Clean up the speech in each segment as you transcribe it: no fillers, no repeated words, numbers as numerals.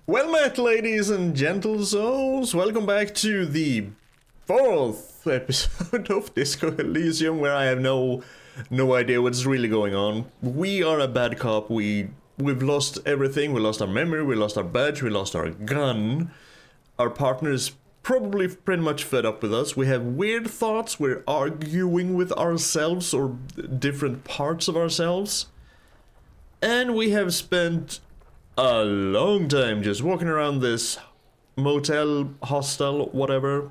Well met, ladies and gentle souls. Welcome back to the 4th episode of Disco Elysium, where I have no idea what's really going on. We are a bad cop. We've lost everything. We lost our memory. We lost our badge. We lost our gun. Our partner is probably pretty much fed up with us. We have weird thoughts. We're arguing with ourselves or different parts of ourselves. And we have spent a long time just walking around this motel, hostel, whatever.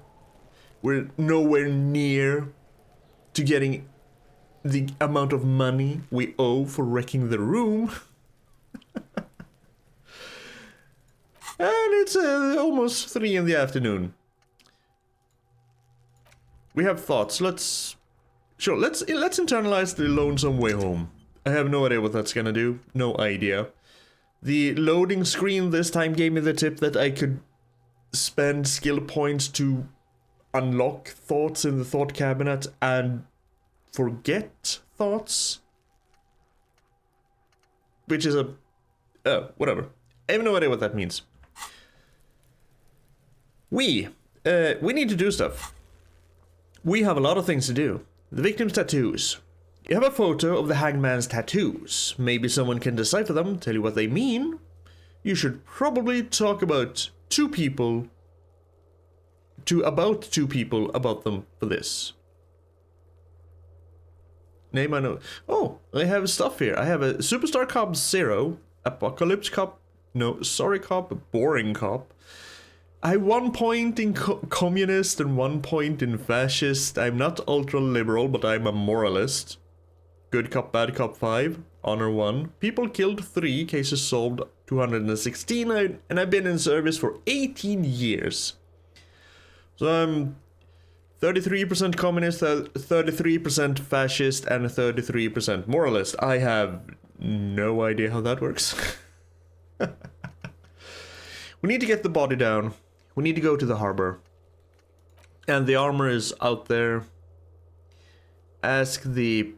We're nowhere near to getting the amount of money we owe for wrecking the room. And it's almost 3 in the afternoon. We have thoughts. Let's internalize the lonesome way home. I have no idea what that's gonna do. No idea. The loading screen this time gave me the tip that I could spend skill points to unlock thoughts in the thought cabinet and forget thoughts. Which is whatever. I have no idea what that means. We need to do stuff. We have a lot of things to do. The victim's tattoos. You have a photo of the hangman's tattoos. Maybe someone can decipher them, tell you what they mean. You should probably talk about two people about them for this. Name I know. Oh, I have stuff here. I have a Superstar Cop 0, Apocalypse Cop, no, Sorry Cop, Boring Cop. I have 1 point in communist and 1 point in fascist. I'm not ultra-liberal, but I'm a moralist. Good Cop, Bad Cop 5, Honor 1. People killed 3, cases solved 216, and I've been in service for 18 years. So I'm 33% communist, 33% fascist, and 33% moralist. I have no idea how that works. We need to get the body down. We need to go to the harbor. And the armor is out there. Ask the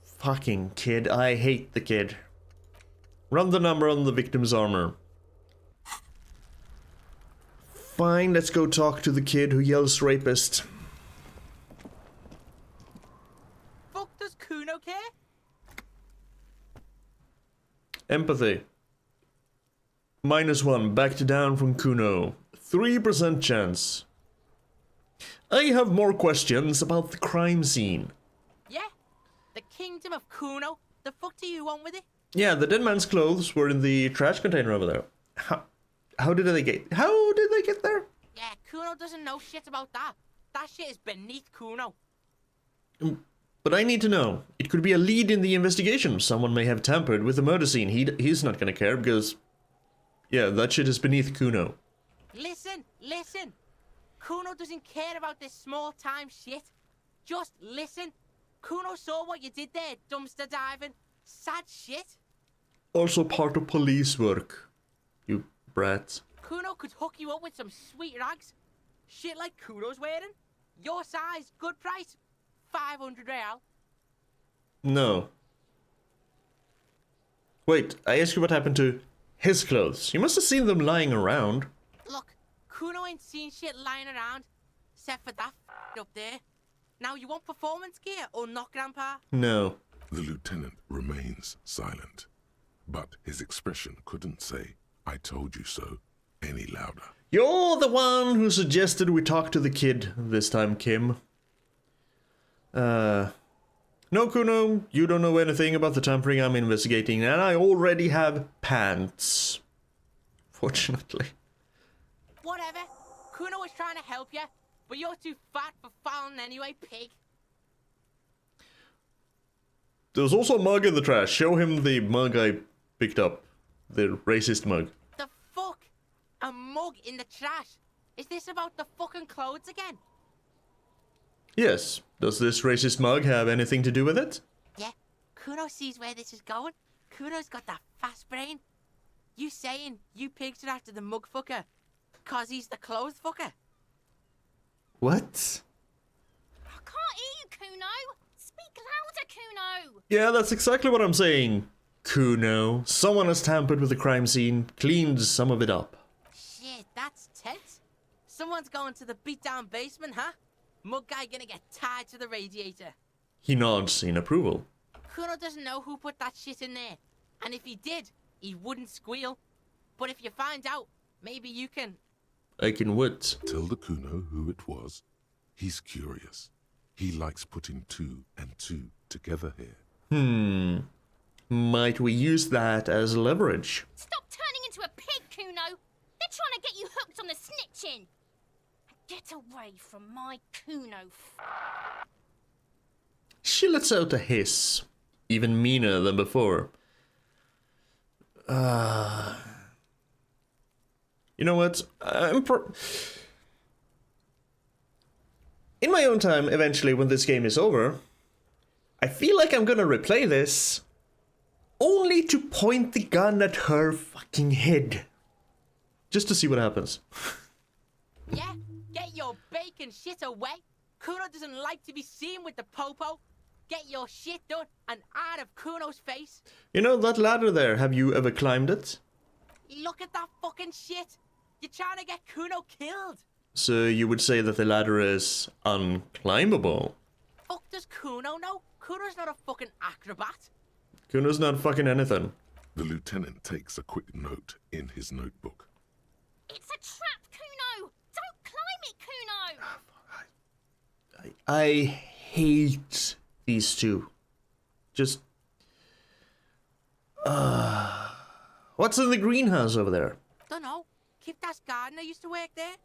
fucking kid. I hate the kid. Run the number on the victim's armor. Fine, let's go talk to the kid who yells rapist. Fuck, does Kuno care? Empathy. -1, backed down from Kuno. 3% chance. I have more questions about the crime scene. Yeah? The kingdom of Kuno? The fuck do you want with it? Yeah, the dead man's clothes were in the trash container over there. How did they get there? Yeah, Kuno doesn't know shit about that. That shit is beneath Kuno. But I need to know. It could be a lead in the investigation. Someone may have tampered with the murder scene. He's not gonna care because, yeah, that shit is beneath Kuno. Listen. Kuno doesn't care about this small-time shit. Just listen. Kuno saw what you did there, dumpster diving. Sad shit. Also part of police work, you brats. Kuno could hook you up with some sweet rags. Shit like Kuno's wearing. Your size, good price. 500 real. No. Wait, I asked you what happened to his clothes. You must have seen them lying around. Look, Kuno ain't seen shit lying around. Except for that up there. Now you want performance gear or not, Grandpa? No. The lieutenant remains silent, but his expression couldn't say, "I told you so," any louder. You're the one who suggested we talk to the kid this time, Kim. No, Kuno, you don't know anything about the tampering I'm investigating, and I already have pants. Fortunately. Whatever. Kuno was trying to help you, but you're too fat for fouling anyway, pig. There's also a mug in the trash. Show him the mug I picked up. The racist mug. The fuck? A mug in the trash? Is this about the fucking clothes again? Yes. Does this racist mug have anything to do with it? Yeah. Kuno sees where this is going. Kuno's got that fast brain. You saying you picked it after the mug fucker? Cause he's the clothes fucker? What? I can't hear you, Kuno. Speak louder, Kuno. Yeah, that's exactly what I'm saying. Kuno. Someone has tampered with the crime scene, cleaned some of it up. Someone's going to the beat-down basement, huh? Mug guy gonna get tied to the radiator. He nods in approval. Kuno doesn't know who put that shit in there. And if he did, he wouldn't squeal. But if you find out, maybe you can... I can what? Tell the Kuno who it was. He's curious. He likes putting 2 and 2 together here. Might we use that as leverage? Stop turning into a pig, Kuno. They're trying to get you hooked on the snitching. Get away from my Kuno. She lets out a hiss, even meaner than before. You know what? In my own time, eventually, when this game is over, I feel like I'm gonna replay this only to point the gun at her fucking head. Just to see what happens. Yeah? Get your bacon shit away. Kuno doesn't like to be seen with the popo. Get your shit done and out of Kuno's face. You know, that ladder there, have you ever climbed it? Look at that fucking shit. You're trying to get Kuno killed. So you would say that the ladder is unclimbable? Fuck does Kuno know? Kuno's not a fucking acrobat. Kuno's not fucking anything. The lieutenant takes a quick note in his notebook. It's a trap, Kuno. Don't climb it, Kuno. I hate these two. Just... What's in the greenhouse over there? Dunno. Kiptas Gardner used to work there.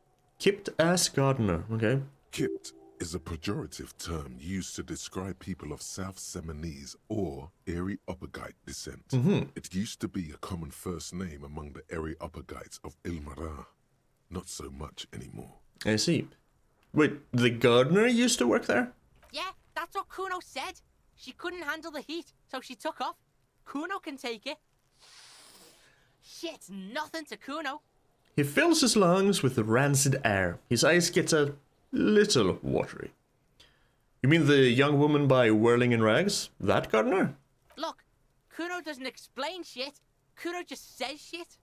Kipped ass gardener, okay. Kipped is a pejorative term used to describe people of South Seminese or Areopagite descent. It used to be a common first name among the Areopagites of Ilmara. Not so much anymore. I see. Wait, the gardener used to work there? Yeah, that's what Kuno said. She couldn't handle the heat, so she took off. Kuno can take it. Shit's nothing to Kuno. He fills his lungs with the rancid air. His eyes get a little watery. You mean the young woman by Whirling in Rags? That gardener? Look, Kuno doesn't explain shit. Kuno just says shit.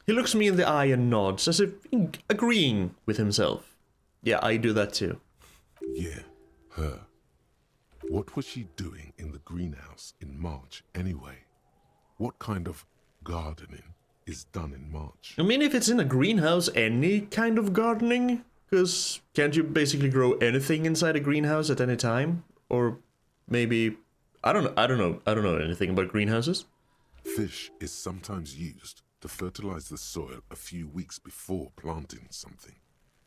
He looks me in the eye and nods, as if agreeing with himself. Yeah, I do that too. Yeah, her. What was she doing in the greenhouse in March anyway? What kind of gardening is done in March? I mean, if it's in a greenhouse, any kind of gardening? Because can't you basically grow anything inside a greenhouse at any time? Or maybe... I don't know anything about greenhouses. Fish is sometimes used to fertilize the soil a few weeks before planting something.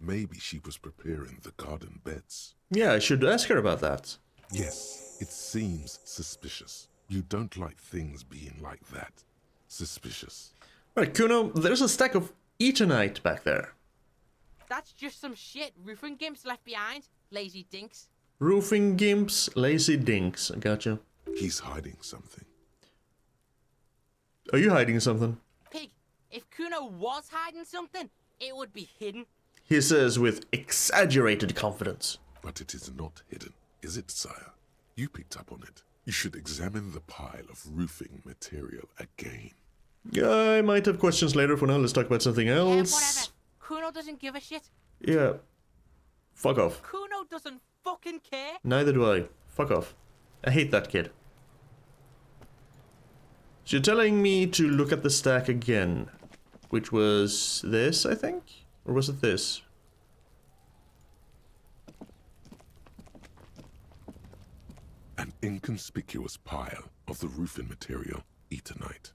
Maybe she was preparing the garden beds. Yeah, I should ask her about that. Yes, it seems suspicious. You don't like things being like that. Suspicious. Right, Kuno, there's a stack of Etonite back there. That's just some shit roofing gimps left behind. Lazy dinks. Roofing gimps, lazy dinks. I gotcha. He's hiding something. Are you hiding something? Pig, if Kuno was hiding something, it would be hidden. He says with exaggerated confidence. But it is not hidden, is it, sire? You picked up on it. You should examine the pile of roofing material again. I might have questions later. For now, let's talk about something else. Yeah, whatever. Kuno doesn't give a shit. Yeah. Fuck off. Kuno doesn't fucking care. Neither do I. Fuck off. I hate that kid. So you're telling me to look at the stack again. Which was this, I think? Or was it this? An inconspicuous pile of the roofing material, Etonite.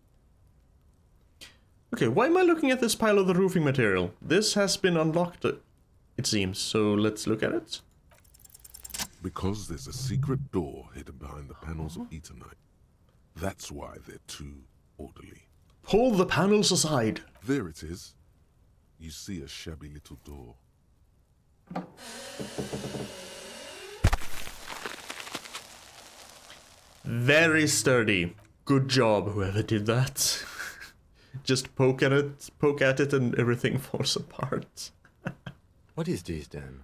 Okay, why am I looking at this pile of the roofing material? This has been unlocked, it seems, so let's look at it. Because there's a secret door hidden behind the panels of Etonite. That's why they're too orderly. Pull the panels aside. There it is. You see a shabby little door. Very sturdy. Good job, whoever did that. Just poke at it and everything falls apart. What is this then?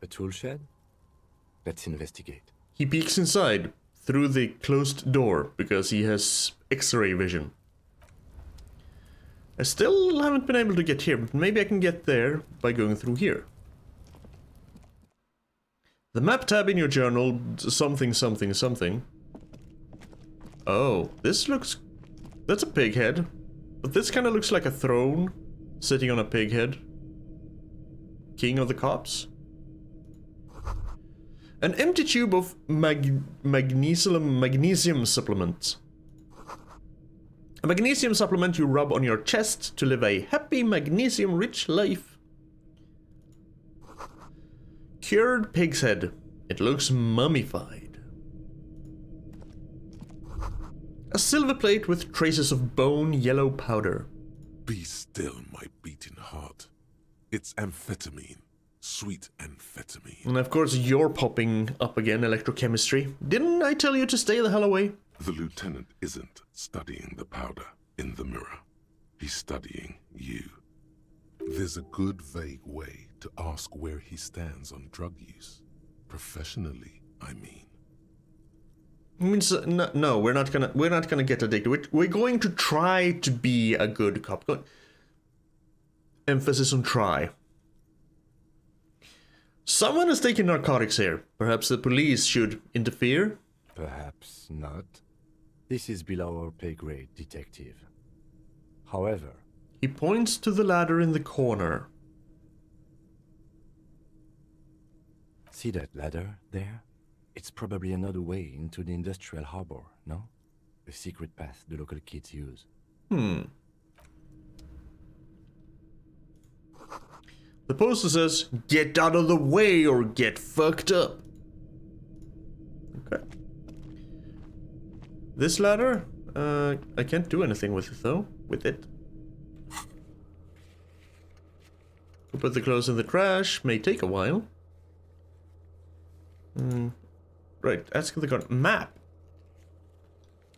A tool shed? Let's investigate. He peeks inside, through the closed door, because he has X-ray vision. I still haven't been able to get here, but maybe I can get there by going through here. The map tab in your journal, something, something, something. Oh, this looks... That's a pig head. But this kind of looks like a throne, sitting on a pig head. King of the cops. An empty tube of magnesium supplement. A magnesium supplement you rub on your chest to live a happy magnesium-rich life. Cured pig's head. It looks mummified. A silver plate with traces of bone yellow powder. Be still, my beating heart. It's amphetamine. Sweet amphetamine. And of course you're popping up again, electrochemistry. Didn't I tell you to stay the hell away? The lieutenant isn't studying the powder in the mirror. He's studying you. There's a good vague way to ask where he stands on drug use. Professionally, I mean. Means no, we're not gonna get addicted. We're going to try to be a good cop. Emphasis on try. Someone is taking narcotics here. Perhaps the police should interfere? Perhaps not. This is below our pay grade, detective. However... He points to the ladder in the corner. See that ladder there? It's probably another way into the industrial harbor, no? A secret path the local kids use. The poster says, "Get out of the way or get fucked up." Okay. This ladder? I can't do anything with it though. With it. We'll put the clothes in the trash. May take a while. Right, ask the guard. Map.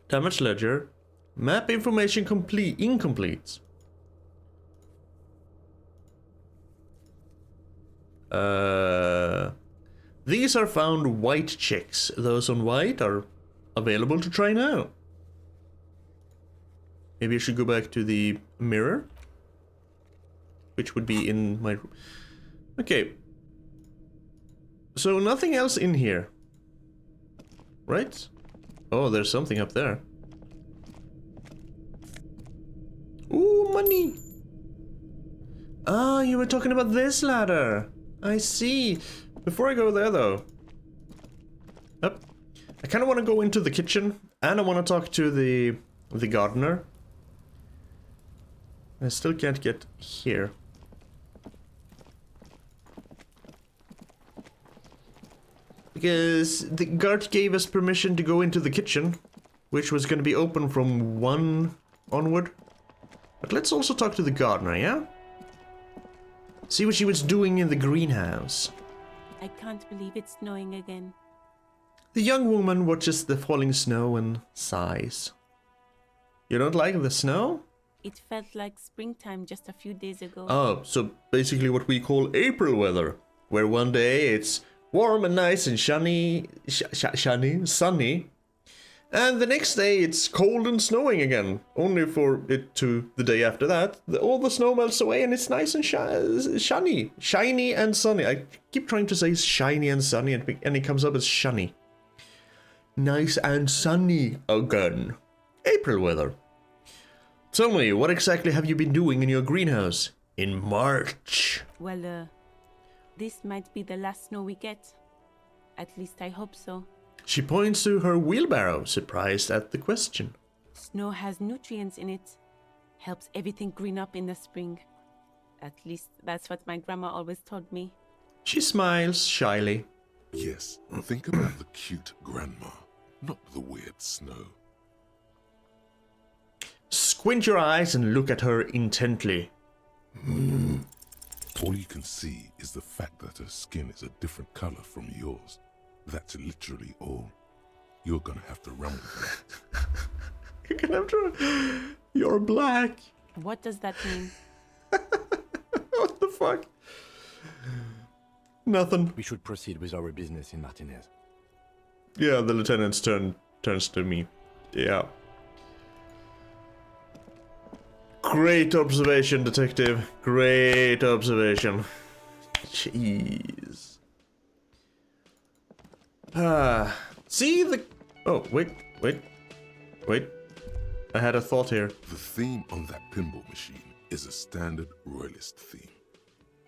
Damage ledger. Map information incomplete. These are found white checks. Those on white are available to try now. Maybe I should go back to the mirror, which would be in my room. Okay. So nothing else in here, right? Oh, there's something up there. Ooh, money. Ah, you were talking about this ladder. I see. Before I go there, though. Yep. I kind of want to go into the kitchen, and I want to talk to the gardener. I still can't get here. Because the guard gave us permission to go into the kitchen, which was going to be open from 1 onward. But let's also talk to the gardener, yeah? See what she was doing in the greenhouse. I can't believe it's snowing again. The young woman watches the falling snow and sighs. You don't like the snow? It felt like springtime just a few days ago. Oh, so basically what we call April weather, where one day it's warm and nice and sunny, and the next day it's cold and snowing again, only for it to the day after that, all the snow melts away and it's nice and shiny and sunny. I keep trying to say shiny and sunny and it comes up as shiny. Nice and sunny again. April weather. Tell me, what exactly have you been doing in your greenhouse in March? Well, this might be the last snow we get. At least I hope so. She points to her wheelbarrow, surprised at the question. Snow has nutrients in it. Helps everything green up in the spring. At least that's what my grandma always told me. She smiles shyly. Yes, think about the cute grandma, not the weird snow. Squint your eyes and look at her intently. All you can see is the fact that her skin is a different color from yours. That's literally all. You're gonna have to run with that. You're gonna have to... You're black. What does that mean? What the fuck? Nothing. We should proceed with our business in Martinez. Yeah, the lieutenant's turns to me. Yeah. Great observation, detective. Great observation. Jeez. See the... Oh, wait. I had a thought here. The theme on that pinball machine is a standard royalist theme,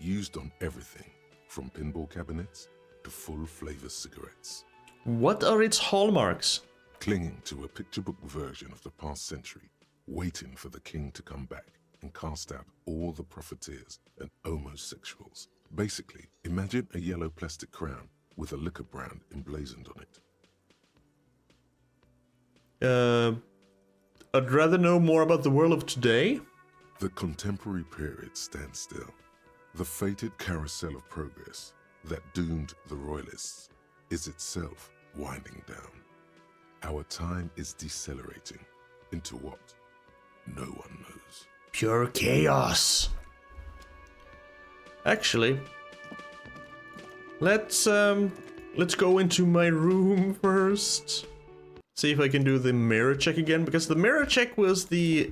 used on everything from pinball cabinets to full-flavor cigarettes. What are its hallmarks? Clinging to a picture book version of the past century, waiting for the king to come back and cast out all the profiteers and homosexuals. Basically, imagine a yellow plastic crown with a liquor brand emblazoned on it. I'd rather know more about the world of today. The contemporary period stands still. The fated carousel of progress that doomed the royalists is itself winding down. Our time is decelerating into what no one knows. Pure chaos. Actually, let's go into my room first. See if I can do the mirror check again, because the mirror check was the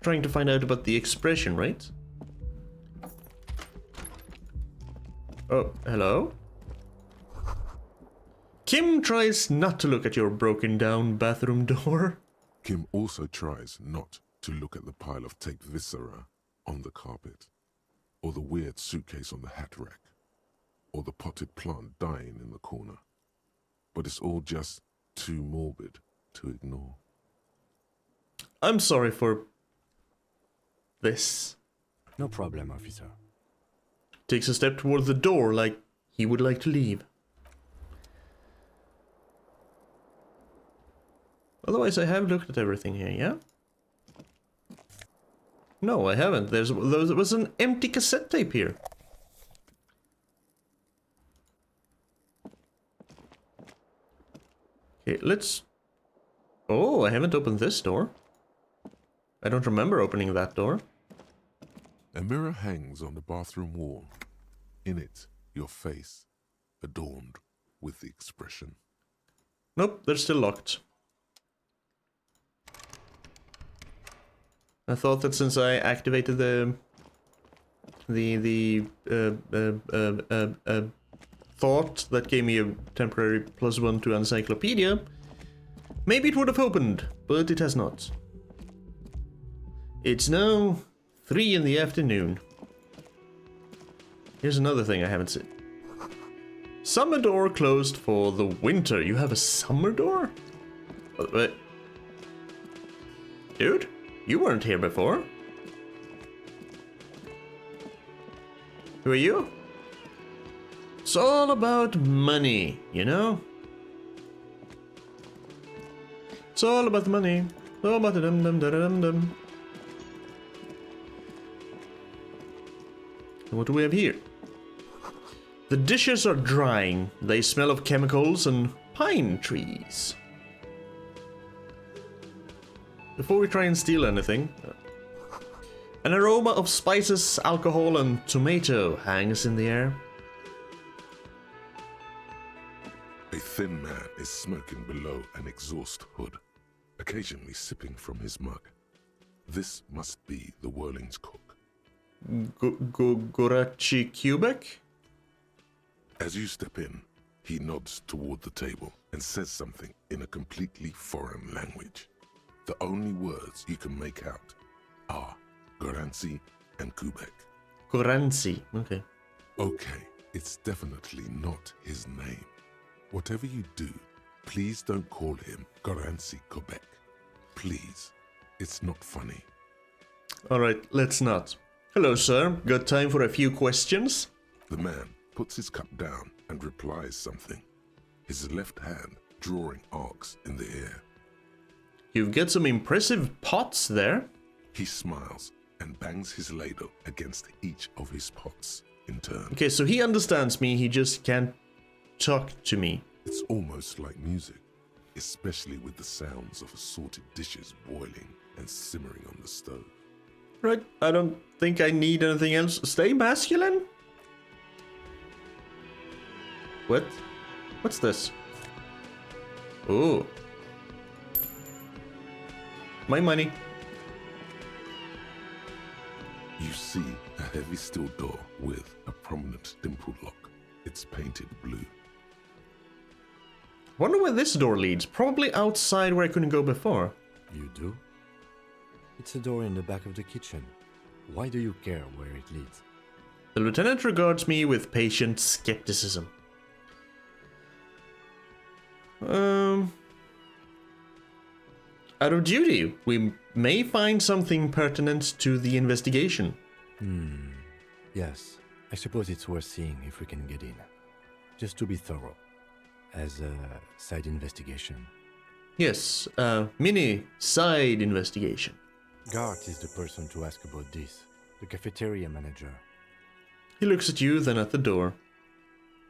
trying to find out about the expression, right? Oh, hello? Kim tries not to look at your broken down bathroom door. Kim also tries not to look at the pile of taped viscera on the carpet, or the weird suitcase on the hat rack, or the potted plant dying in the corner. But it's all just too morbid to ignore. I'm sorry for this. No problem, officer. Takes a step toward the door like he would like to leave. Otherwise, I have looked at everything here, yeah? No, I haven't. There was an empty cassette tape here. Okay, let's... Oh, I haven't opened this door. I don't remember opening that door. A mirror hangs on the bathroom wall. In it, your face, adorned with the expression. Nope, they're still locked. I thought that since I activated the thought that gave me a temporary +1 to Encyclopedia, maybe it would have opened, but it has not. It's now 3 in the afternoon. Here's another thing I haven't seen. Summer door closed for the winter. You have a summer door? Wait. Dude? You weren't here before. Who are you? It's all about money, you know? It's all about the money. It's all about the dum-dum-da-dum-dum. What do we have here? The dishes are drying. They smell of chemicals and pine trees. Before we try and steal anything, an aroma of spices, alcohol, and tomato hangs in the air. A thin man is smoking below an exhaust hood, occasionally sipping from his mug. This must be the Whirling's cook. Gorachi Kubek? As you step in, he nods toward the table and says something in a completely foreign language. The only words you can make out are Goranci and Kubek. Goranci, okay. Okay, it's definitely not his name. Whatever you do, please don't call him Goranci Kubek. Please, it's not funny. Alright, let's not. Hello, sir. Got time for a few questions? The man puts his cup down and replies something, his left hand drawing arcs in the air. You've got some impressive pots there. He smiles and bangs his ladle against each of his pots in turn. Okay, so he understands me, he just can't talk to me. It's almost like music, especially with the sounds of assorted dishes boiling and simmering on the stove. Right, I don't think I need anything else. Stay masculine? What? What's this? Oh. My money. You see a heavy steel door with a prominent dimpled lock. It's painted blue. Wonder where this door leads. Probably outside where I couldn't go before. You do? It's a door in the back of the kitchen. Why do you care where it leads? The lieutenant regards me with patient skepticism. Out of duty, we may find something pertinent to the investigation. Yes, I suppose it's worth seeing if we can get in. Just to be thorough. As a side investigation. Yes, mini side investigation. Gart is the person to ask about this. The cafeteria manager. He looks at you, then at the door.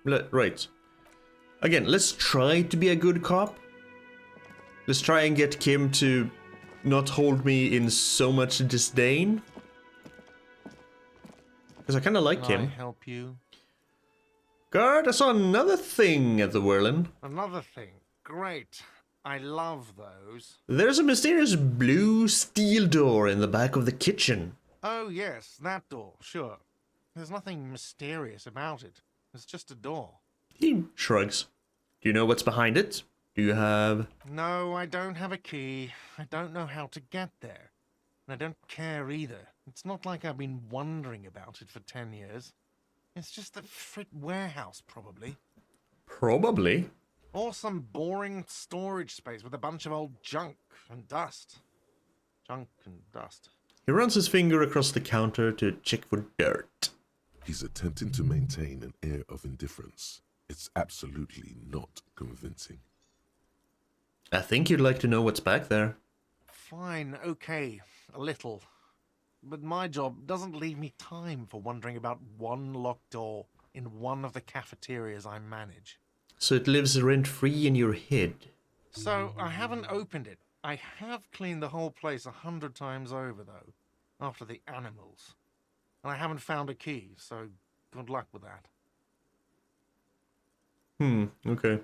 Right. Again, let's try to be a good cop. Let's try and get Kim to not hold me in so much disdain. Because I kind of like Can I him. help you? Guard, I saw another thing at the Whirlin. Another thing. Great. I love those. There's a mysterious blue steel door in the back of the kitchen. Oh, yes, that door, sure. There's nothing mysterious about it. It's just a door. He shrugs. Do you know what's behind it? Do you have... No, I don't have a key. I don't know how to get there. And I don't care either. It's not like I've been wondering about it for 10 years. It's just a frit warehouse, probably. Probably. Or some boring storage space with a bunch of old junk and dust. Junk and dust. He runs his finger across the counter to check for dirt. He's attempting to maintain an air of indifference. It's absolutely not convincing. I think you'd like to know what's back there. Fine, okay, a little. But my job doesn't leave me time for wondering about one locked door in one of the cafeterias I manage. So it lives rent-free in your head. So I haven't opened it. I have cleaned the whole place 100 times over, though, after the animals. And I haven't found a key, so good luck with that. Okay.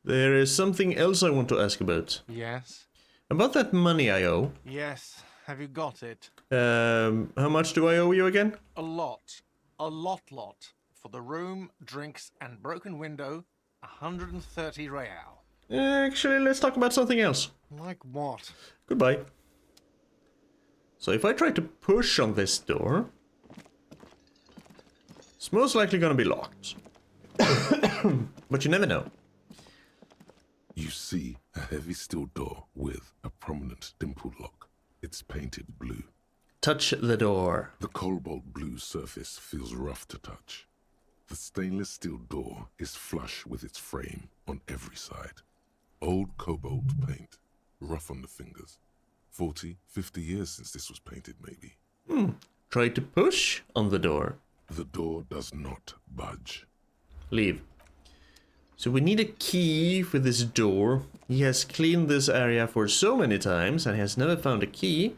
There is something else I want to ask about. Yes? About that money I owe. Yes. Have you got it? How much do I owe you again? A lot. A lot. For the room, drinks, and broken window, 130 real. Actually, let's talk about something else. Like what? Goodbye. So if I try to push on this door, it's most likely gonna be locked. But you never know. You see a heavy steel door with a prominent dimpled lock. It's painted blue. Touch the door. The cobalt blue surface feels rough to touch. The stainless steel door is flush with its frame on every side. Old cobalt paint, rough on the fingers. 40, 50 years since this was painted, maybe. Try to push on the door. The door does not budge. Leave. So we need a key for this door. He has cleaned this area for so many times and has never found a key.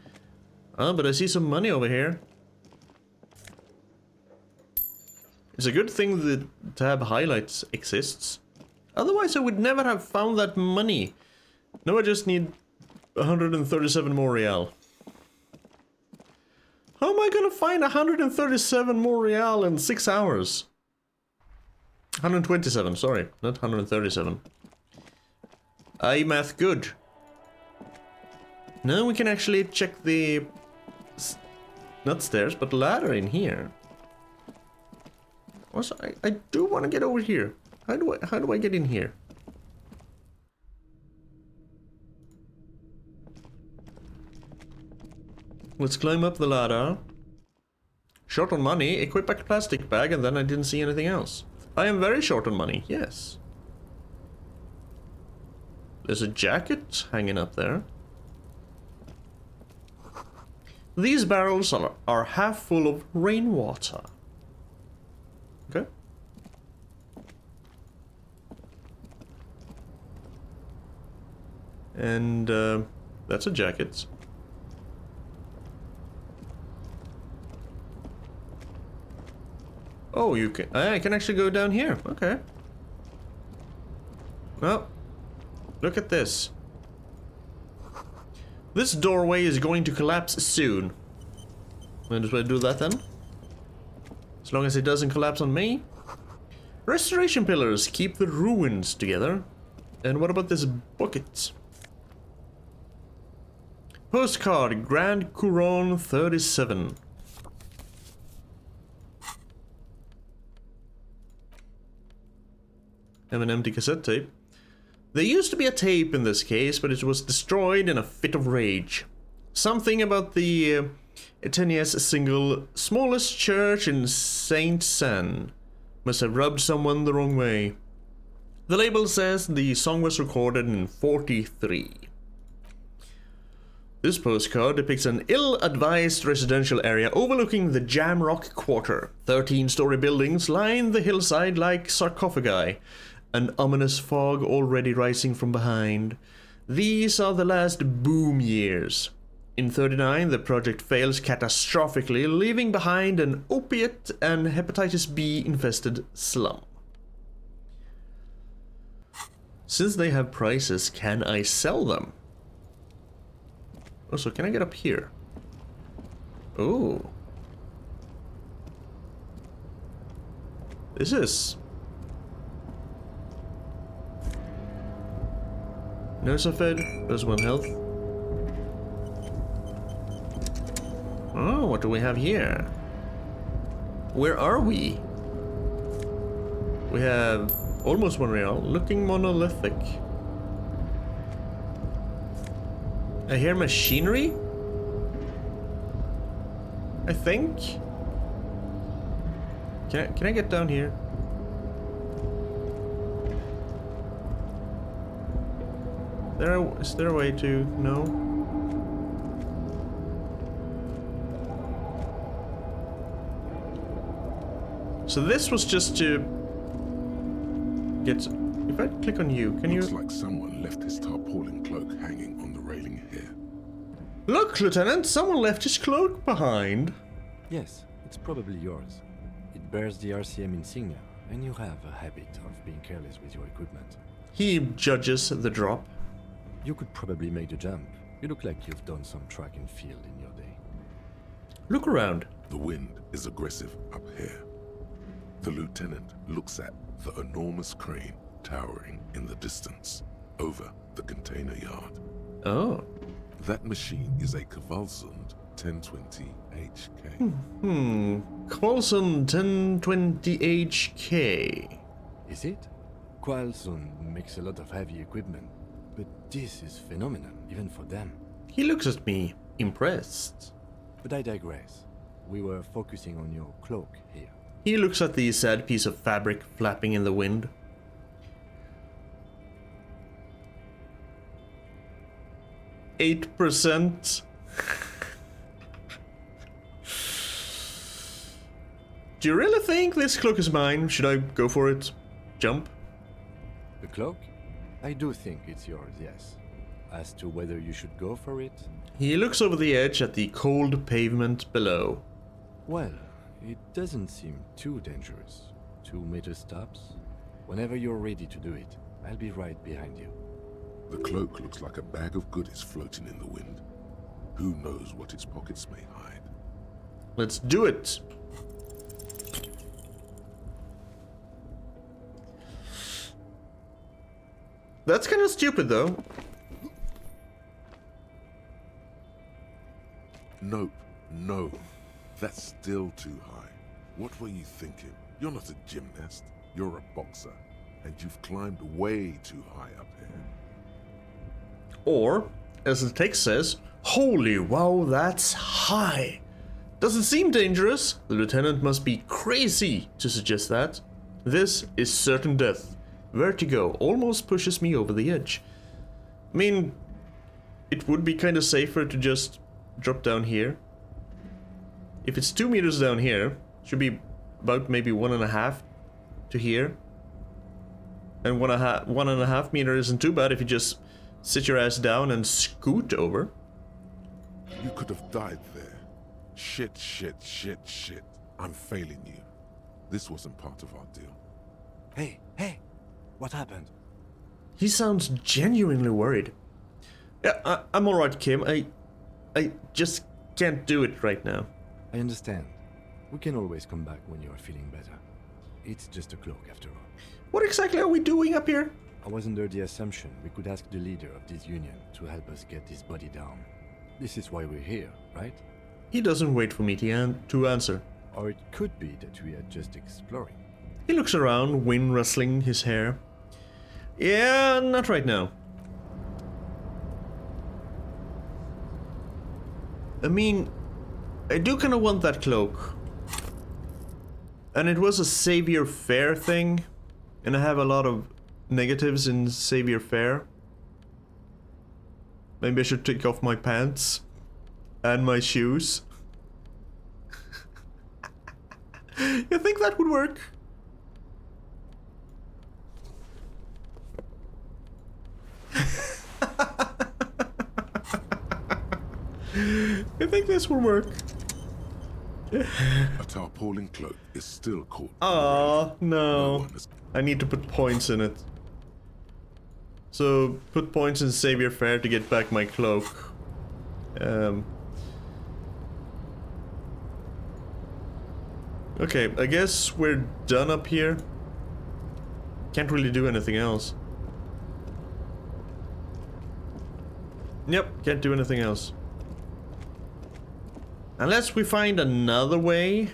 Oh, but I see some money over here. It's a good thing the tab highlights exists. Otherwise I would never have found that money. Now I just need 137 more real. How am I gonna find 137 more real in 6 hours? 127, sorry, not 137. I math good. Now we can actually check the... not stairs, but ladder in here. Also, I do want to get over here. How do I get in here? Let's climb up the ladder. Short on money, equip a plastic bag, and then I didn't see anything else. I am very short on money, yes. There's a jacket hanging up there. These barrels are half full of rainwater. Okay. And that's a jacket. Oh, you can. I can actually go down here. Okay. Well, look at this. This doorway is going to collapse soon. Might as well do that then. As long as it doesn't collapse on me. Restoration pillars keep the ruins together. And what about this bucket? Postcard, Grand Couronne 37. Have an empty cassette tape. There used to be a tape in this case, but it was destroyed in a fit of rage. Something about the Etenias single Smallest Church in Saint San must have rubbed someone the wrong way. The label says the song was recorded in 43. This postcard depicts an ill-advised residential area overlooking the Jamrock Quarter. 13-story buildings line the hillside like sarcophagi, an ominous fog already rising from behind. These are the last boom years. In 39, the project fails catastrophically, leaving behind an opiate and hepatitis B infested slum. Since they have prices, can I sell them? Also, can I get up here? Oh. This is... Measurehead, plus 1 health. Oh, what do we have here? Where are we? We have almost 1 real, looking monolithic. I hear machinery? I think? Can I get down here? Is there a way to... No? So this was just to... get... If I click on you, can you... Looks like someone left his tarpaulin cloak hanging on the railing here. Look, Lieutenant! Someone left his cloak behind! Yes, it's probably yours. It bears the RCM insignia, and you have a habit of being careless with your equipment. He judges the drop. You could probably make the jump. You look like you've done some track and field in your day. Look around. The wind is aggressive up here. The lieutenant looks at the enormous crane towering in the distance over the container yard. Oh. That machine is a Kvalsund 1020 HK. Kvalsund 1020 HK. Is it? Kvalsund makes a lot of heavy equipment, but this is phenomenal, even for them. He looks at me, impressed. But I digress. We were focusing on your cloak here. He looks at the sad piece of fabric flapping in the wind. %. Do you really think this cloak is mine? Should I go for it? Jump? The cloak? I do think it's yours, yes. As to whether you should go for it? He looks over the edge at the cold pavement below. Well, it doesn't seem too dangerous. 2 meter stops. Whenever you're ready to do it, I'll be right behind you. The cloak looks like a bag of goodies floating in the wind. Who knows what its pockets may hide? Let's do it! That's kind of stupid, though. Nope, no. That's still too high. What were you thinking? You're not a gymnast. You're a boxer. And you've climbed way too high up here. Or, as the text says, holy wow, that's high. Doesn't seem dangerous. The lieutenant must be crazy to suggest that. This is certain death. Vertigo almost pushes me over the edge. I mean, it would be kind of safer to just drop down here. If it's 2 meters down here, should be about maybe 1.5 to here. And 1.5 meters isn't too bad if you just sit your ass down and scoot over. You could have died there. Shit, shit, shit, shit. I'm failing you. This wasn't part of our deal. Hey, hey! What happened? He sounds genuinely worried. Yeah, I'm alright, Kim. I just can't do it right now. I understand. We can always come back when you're feeling better. It's just a cloak after all. What exactly are we doing up here? I was under the assumption we could ask the leader of this union to help us get this body down. This is why we're here, right? He doesn't wait for me to answer. Or it could be that we are just exploring. He looks around, wind rustling his hair. Yeah, not right now. I mean, I do kind of want that cloak. And it was a Savior Fair thing. And I have a lot of negatives in Savior Fair. Maybe I should take off my pants. And my shoes. You think that would work? I think this will work. A tarpaulin cloak is still caught. Ah, no. one has- I need to put points in it. So, put points in Savior Fair to get back my cloak. Okay, I guess we're done up here. Can't really do anything else. Yep, can't do anything else. Unless we find another way.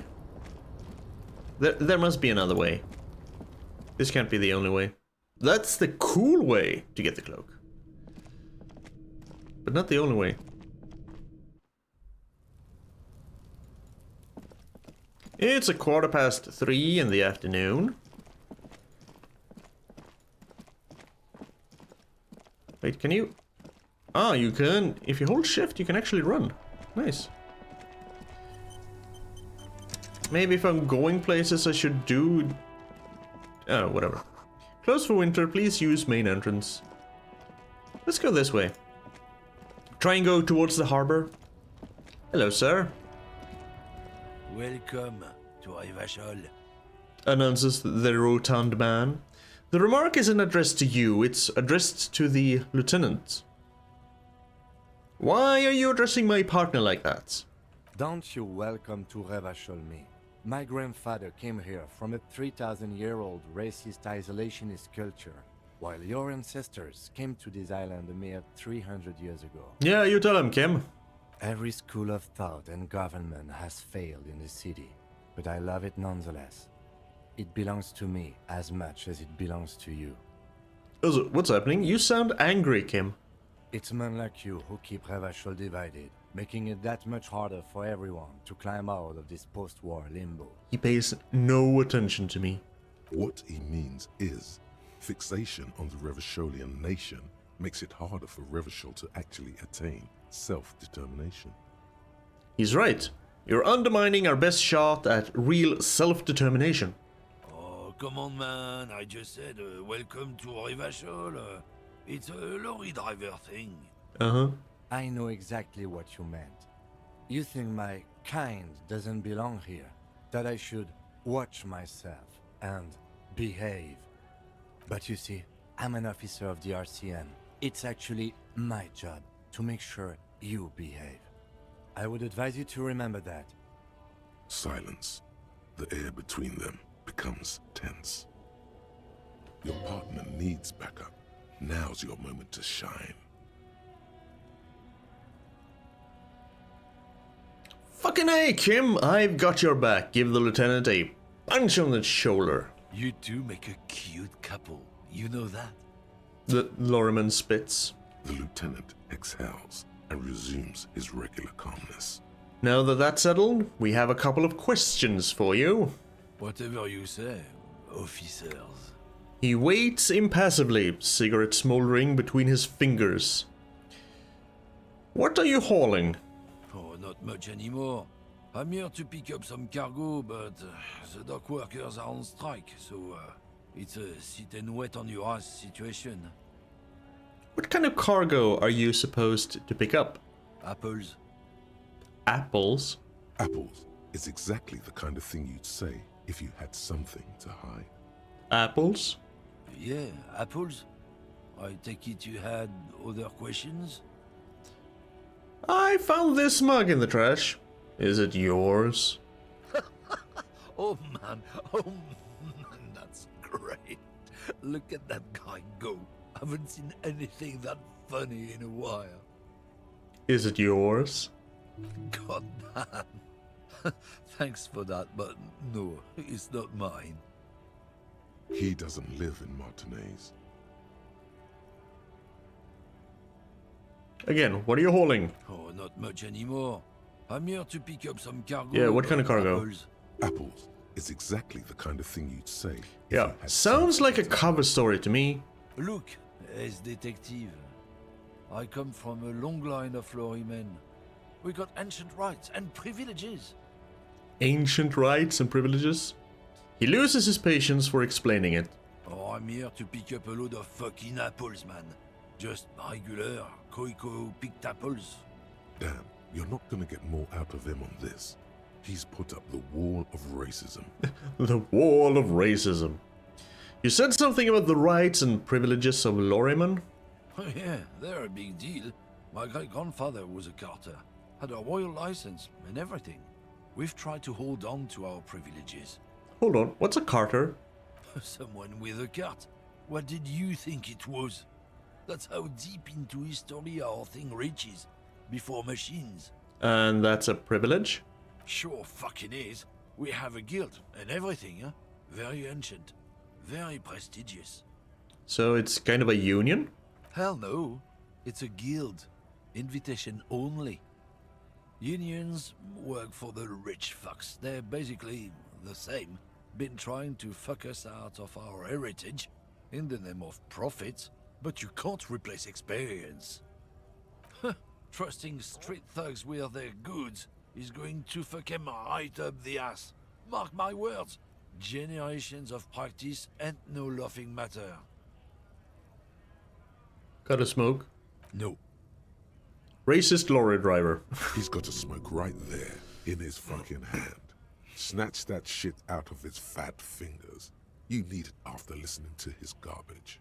There must be another way. This can't be the only way. That's the cool way to get the cloak. But not the only way. It's 3:15 in the afternoon. Wait, can you? Ah, you can. If you hold shift, you can actually run. Nice. Maybe if I'm going places, I should do... Oh, whatever. Closed for winter, please use main entrance. Let's go this way. Try and go towards the harbor. Hello, sir. Welcome to Rivachol. Announces the rotund man. The remark isn't addressed to you, it's addressed to the lieutenant. Why are you addressing my partner like that? Don't you welcome to Revachol me. My grandfather came here from a 3,000-year-old racist isolationist culture, while your ancestors came to this island a mere 300 years ago. Yeah, you tell him, Kim. Every school of thought and government has failed in the city, but I love it nonetheless. It belongs to me as much as it belongs to you. What's happening? You sound angry, Kim. It's men like you who keep Revachol divided, making it that much harder for everyone to climb out of this post-war limbo. He pays no attention to me. What he means is, fixation on the Revacholian nation makes it harder for Revachol to actually attain self-determination. He's right. You're undermining our best shot at real self-determination. Oh, come on, man. I just said welcome to Rivachol. It's a lorry driver thing. Uh-huh. I know exactly what you meant. You think my kind doesn't belong here, that I should watch myself and behave. But you see, I'm an officer of the RCM. It's actually my job to make sure you behave. I would advise you to remember that. Silence. The air between them becomes tense. Your partner needs backup. Now's your moment to shine. Fucking A, Kim, I've got your back. Give the lieutenant a punch on the shoulder. You two make a cute couple. You know that? The Lorriman spits. The lieutenant exhales and resumes his regular calmness. Now that that's settled, we have a couple of questions for you. Whatever you say, officers. He waits impassively, cigarette smoldering between his fingers. What are you hauling? Oh, not much anymore. I'm here to pick up some cargo, but the dock workers are on strike, so it's a sit and wait on your ass situation. What kind of cargo are you supposed to pick up? Apples. Apples? Apples is exactly the kind of thing you'd say if you had something to hide. Apples? Yeah, apples. I take it you had other questions? I found this mug in the trash. Is it yours? Oh man, that's great. Look at that guy go. Haven't seen anything that funny in a while. Is it yours? God damn. Thanks for that, but no, it's not mine. He doesn't live in Martinez. Again, what are you hauling? Oh, not much anymore. I'm here to pick up some cargo. Yeah, what kind of cargo? Apples. Apples is exactly the kind of thing you'd say. if Yeah, you had sounds something like a to- cover story to me. Look, as detective, I come from a long line of lorrymen. We got ancient rights and privileges. Ancient rights and privileges? He loses his patience for explaining it. Oh, I'm here to pick up a load of fucking apples, man. Just regular Koiko picked apples. Damn, you're not gonna get more out of him on this. He's put up the wall of racism. The wall of racism. You said something about the rights and privileges of lorrymen? Oh yeah, they're a big deal. My great-grandfather was a carter, had a royal license and everything. We've tried to hold on to our privileges. Hold on, what's a carter? Someone with a cart. What did you think it was? That's how deep into history our thing reaches. Before machines. And that's a privilege? Sure fucking is. We have a guild and everything, huh? Very ancient. Very prestigious. So it's kind of a union? Hell no. It's a guild. Invitation only. Unions work for the rich fucks. They're basically the same. Been trying to fuck us out of our heritage in the name of profit, but you can't replace experience. Huh. Trusting street thugs with their goods is going to fuck 'em right up the ass. Mark my words. Generations of practice and no laughing matter. Got a smoke? No. Racist lorry driver. He's got a smoke right there, in his fucking hand. Snatch that shit out of his fat fingers. You need it after listening to his garbage.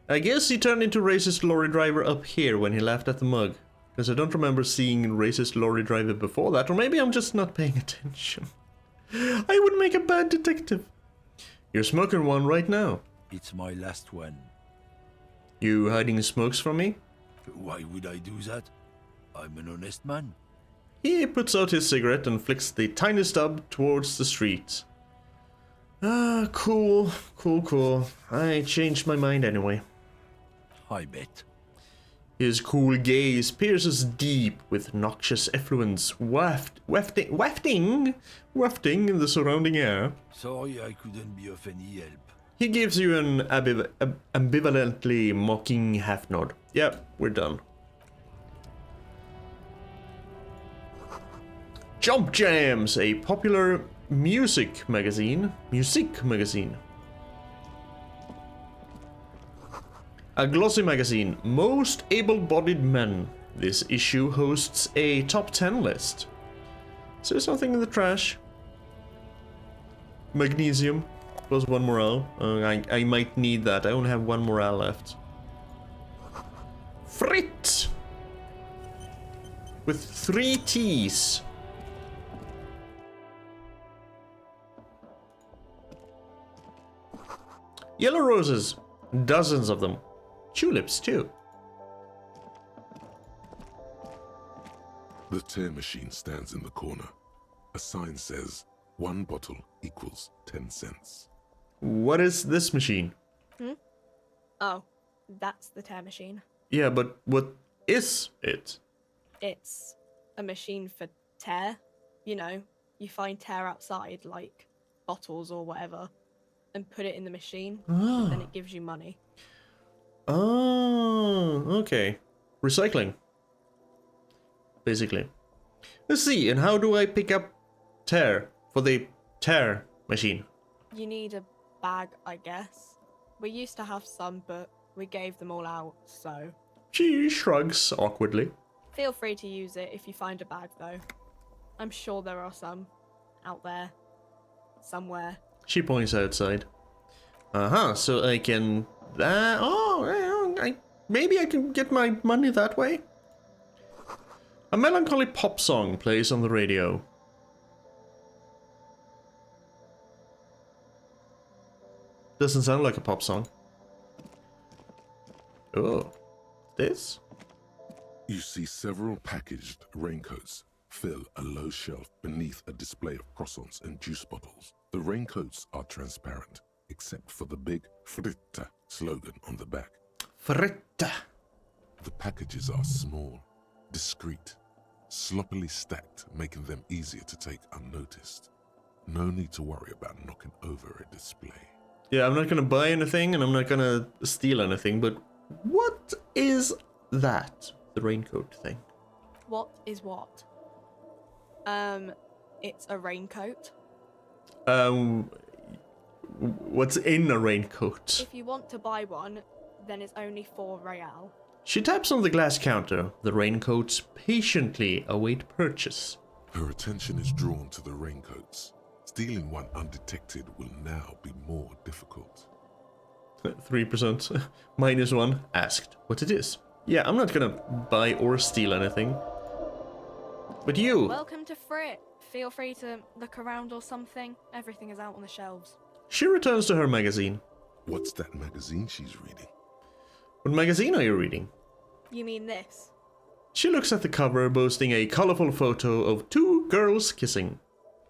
I guess he turned into racist lorry driver up here when he laughed at the mug. Because I don't remember seeing racist lorry driver before that, or maybe I'm just not paying attention. I would make a bad detective. You're smoking one right now. It's my last one. You hiding smokes from me? Why would I do that? I'm an honest man. He puts out his cigarette and flicks the tiny stub towards the street. Ah, cool. I changed my mind anyway. I bet. His cool gaze pierces deep with noxious effluence, wafting in the surrounding air. Sorry I couldn't be of any help. He gives you an ambivalently mocking half nod. Yep, we're done. Jump Jams, a popular music magazine. A glossy magazine, most able-bodied men. This issue hosts a top 10 list. Is there something in the trash? Magnesium. Plus 1 morale. I might need that. I only have 1 morale left. Frit! With 3 T's. Yellow roses. Dozens of them. Tulips, too. The tear machine stands in the corner. A sign says, 1 bottle equals 10 cents. What is this machine? Oh, that's the tear machine. Yeah, but what is it? It's a machine for tear. You know, you find tear outside, like bottles or whatever, and put it in the machine, and then it gives you money. Oh, okay. Recycling. Basically. Let's see, and how do I pick up tear for the tear machine? You need a bag, I guess. We used to have some, but we gave them all out, so... She shrugs awkwardly. Feel free to use it if you find a bag, though. I'm sure there are some out there. Somewhere. She points outside. So I can... maybe I can get my money that way? A melancholy pop song plays on the radio. Doesn't sound like a pop song. Oh, this? You see several packaged raincoats fill a low shelf beneath a display of croissants and juice bottles. The raincoats are transparent, except for the big Fritta slogan on the back. Fritta. The packages are small, discreet, sloppily stacked, making them easier to take unnoticed. No need to worry about knocking over a display. Yeah, I'm not gonna buy anything and I'm not gonna steal anything, but what is that? The raincoat thing. What is what? It's a raincoat. What's in a raincoat? If you want to buy one, then it's only 4 real. She taps on the glass counter. The raincoats patiently await purchase. Her attention is drawn to the raincoats. Stealing one undetected will now be more difficult. 3%. -1. Asked what it is. Yeah, I'm not gonna buy or steal anything. But you! Welcome to Frit. Feel free to look around or something. Everything is out on the shelves. She returns to her magazine. What's that magazine she's reading? What magazine are you reading? You mean this? She looks at the cover, boasting a colorful photo of 2 girls kissing.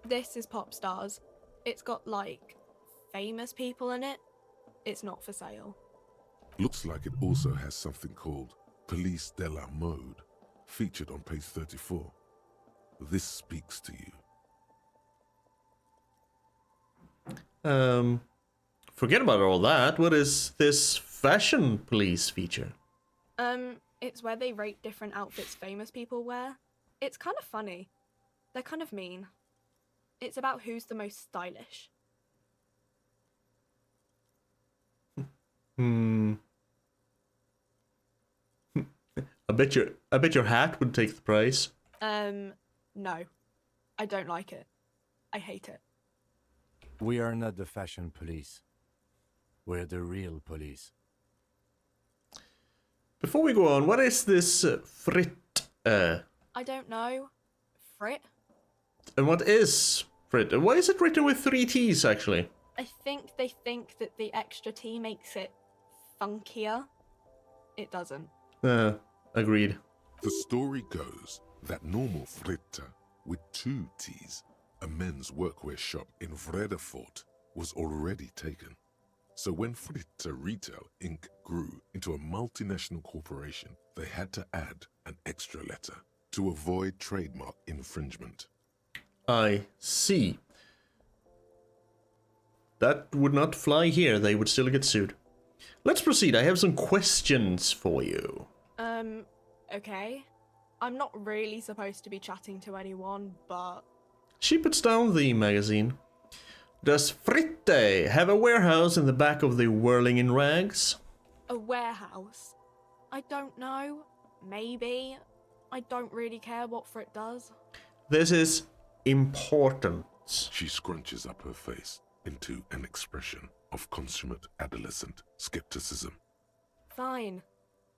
This is Pop Stars. It's got, like, famous people in it. It's not for sale. Looks like it also has something called Police de la Mode, featured on page 34. This speaks to you. Forget about all that. What is this fashion police feature? It's where they rate different outfits famous people wear. It's kind of funny. They're kind of mean. It's about who's the most stylish. I bet your hat would take the prize. No. I don't like it. I hate it. We are not the fashion police. We're the real police. Before we go on, what is this Frit? I don't know. Frit? And what is Frit? Why is it written with 3 T's, actually? I think they think that the extra T makes it funkier. It doesn't. Agreed. The story goes that normal Fritta, with 2 T's, a men's workwear shop in Vredefort, was already taken. So when Fritta Retail Inc. grew into a multinational corporation, they had to add an extra letter to avoid trademark infringement. I see. That would not fly here. They would still get sued. Let's proceed. I have some questions for you. Okay. I'm not really supposed to be chatting to anyone, but... She puts down the magazine. Does Fritte have a warehouse in the back of the Whirling in Rags? A warehouse? I don't know. Maybe. I don't really care what Frit does. This is important. She scrunches up her face into an expression of consummate adolescent skepticism. Fine.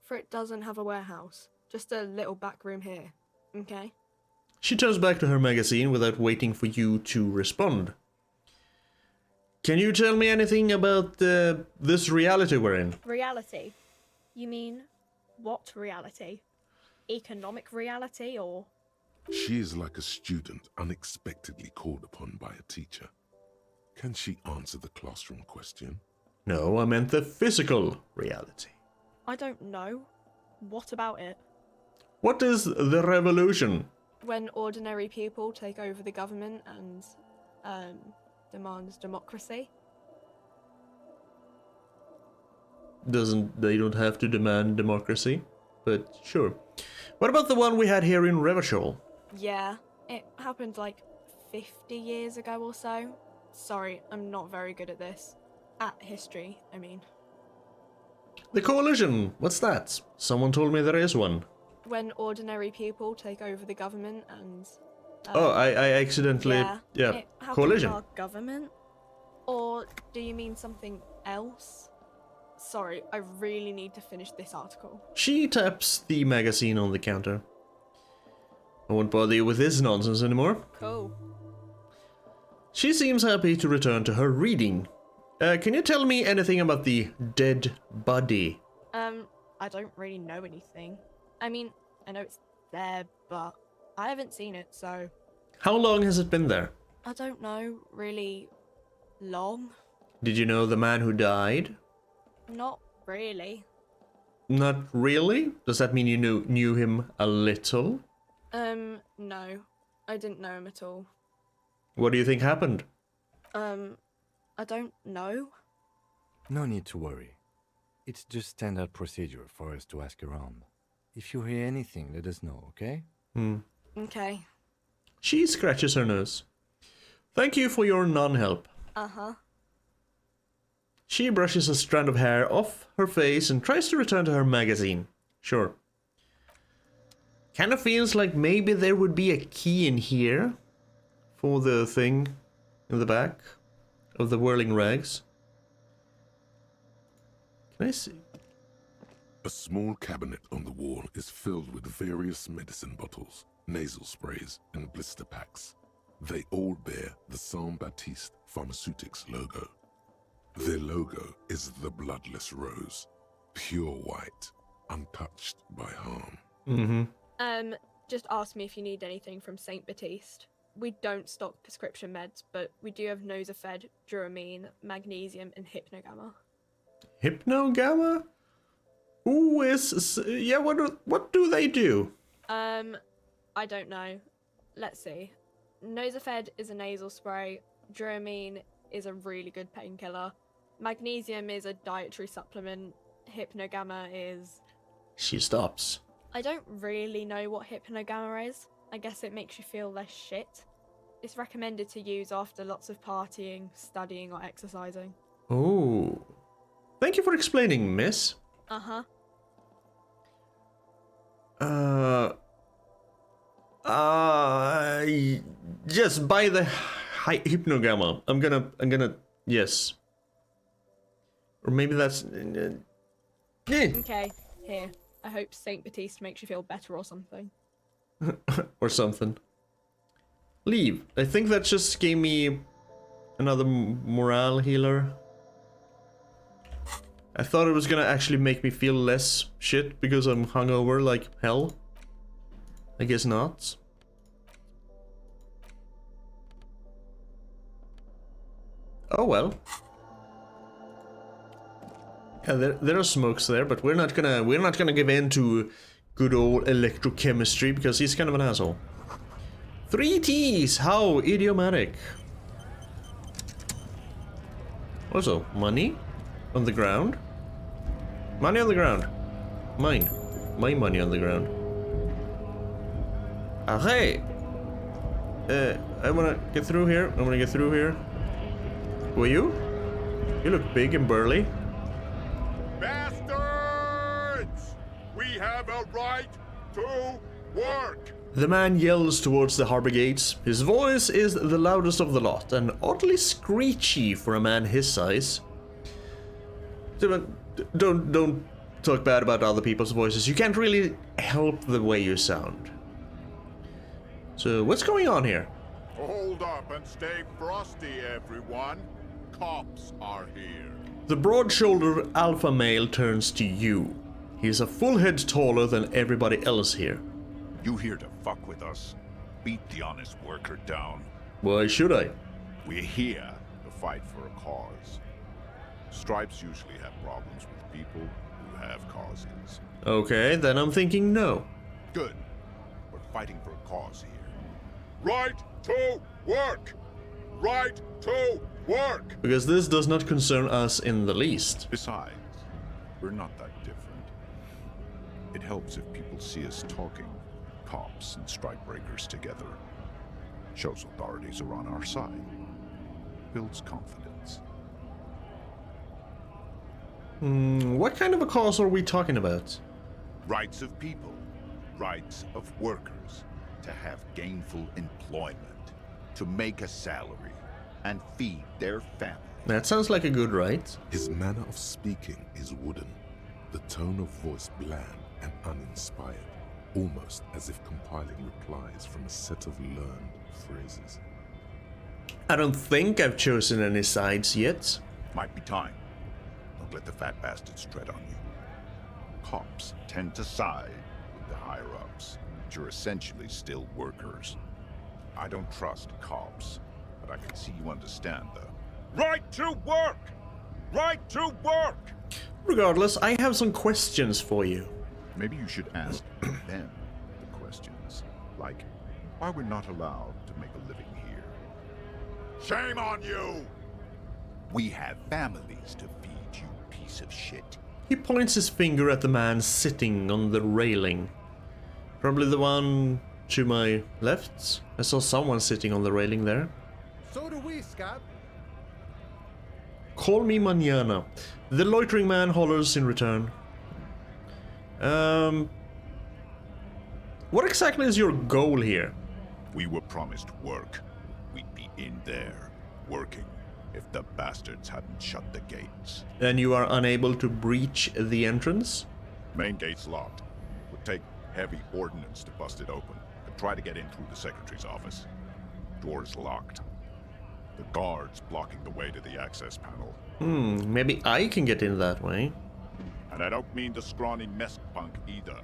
Frit doesn't have a warehouse. Just a little back room here. Okay? She turns back to her magazine without waiting for you to respond. Can you tell me anything about this reality we're in? Reality? You mean, what reality? Economic reality, or...? She is like a student unexpectedly called upon by a teacher. Can she answer the classroom question? No, I meant the physical reality. I don't know. What about it? What is the revolution? When ordinary people take over the government and, demands democracy. They don't have to demand democracy, but sure. What about the one we had here in Revachol? Yeah, it happened like 50 years ago or so. Sorry, I'm not very good at this. At history, I mean. The coalition, what's that? Someone told me there is one. When ordinary people take over the government and... I accidentally... Yeah, it happened coalition. to our government? Or do you mean something else? Sorry, I really need to finish this article. She taps the magazine on the counter. I won't bother you with this nonsense anymore. Cool. She seems happy to return to her reading. Can you tell me anything about the dead body? I don't really know anything. I mean, I know it's there, but I haven't seen it, so... How long has it been there? I don't know, really long. Did you know the man who died? Not really. Not really? Does that mean you knew him a little? No. I didn't know him at all. What do you think happened? I don't know. No need to worry. It's just standard procedure for us to ask around. If you hear anything, let us know, okay? Okay. She scratches her nose. Thank you for your non-help. Uh-huh. She brushes a strand of hair off her face and tries to return to her magazine. Sure. Kind of feels like maybe there would be a key in here for the thing in the back of the whirling rags. Can I see? A small cabinet on the wall is filled with various medicine bottles, nasal sprays, and blister packs. They all bear the Saint Baptiste Pharmaceutics logo. Their logo is the bloodless rose, pure white, untouched by harm. Just ask me if you need anything from Saint Baptiste. We don't stock prescription meds, but we do have Measurehead, Dramamine, magnesium, and Hypnogamma. Hypnogamma? Who is... Yeah, what do they do? I don't know. Let's see. Measurehead is a nasal spray. Dramamine is a really good painkiller. Magnesium is a dietary supplement. Hypnogamma is... She stops. I don't really know what Hypnogamma is. I guess it makes you feel less shit. It's recommended to use after lots of partying, studying, or exercising. Oh. Thank you for explaining, miss. Uh-huh. Yes, buy the Hypnogamma. I'm gonna, yes. Or maybe that's... Okay, here. I hope Saint Baptiste makes you feel better or something. Or something. Leave. I think that just gave me another morale healer. I thought it was gonna actually make me feel less shit because I'm hungover like hell. I guess not. Oh well. Yeah, there are smokes there, but we're not gonna give in to good old electrochemistry because he's kind of an asshole. 3 T's, how idiomatic. Also, money on the ground. Money on the ground. Mine. My money on the ground. Ah, hey. I wanna get through here. Who are you? You look big and burly. Bastards! We have a right to work! The man yells towards the harbor gates. His voice is the loudest of the lot, and oddly screechy for a man his size. Don't talk bad about other people's voices. You can't really help the way you sound. So, what's going on here? Hold up and stay frosty, everyone. Cops are here. The broad-shouldered alpha male turns to you. He's a full head taller than everybody else here. You here to fuck with us? Beat the honest worker down. Why should I? We're here to fight for a cause. Stripes usually have problems with people who have causes. Okay, then I'm thinking no. Good. We're fighting for a cause here. Right to work! Right to work! Because this does not concern us in the least. Besides, we're not that different. It helps if people see us talking, cops and strikebreakers together. Shows authorities are on our side. Builds confidence. What kind of a cause are we talking about? Rights of people. Rights of workers. To have gainful employment. To make a salary. And feed their family. That sounds like a good right. His manner of speaking is wooden, the tone of voice bland and uninspired. almost as if compiling replies from a set of learned phrases. I don't think I've chosen any sides yet. Might be time. Don't let the fat bastards tread on you. Cops tend to side with the higher-ups, but you're essentially still workers. I don't trust cops, but I can see you understand the right to work! Right to work! Regardless, I have some questions for you. Maybe you should ask them the questions, like why we're not allowed to make a living here. Shame on you! We have families to feed, you piece of shit. He points his finger at the man sitting on the railing. Probably the one to my left. I saw someone sitting on the railing there. So do we, Scott. Call me mañana. The loitering man hollers in return. What exactly is your goal here? We were promised work. We'd be in there, working, if the bastards hadn't shut the gates. And you are unable to breach the entrance? Main gate's locked. Would take heavy ordnance to bust it open. Could try to get in through the secretary's office. Door's locked. The guards blocking the way to the access panel. Maybe I can get in that way. And I don't mean the scrawny mess punk either.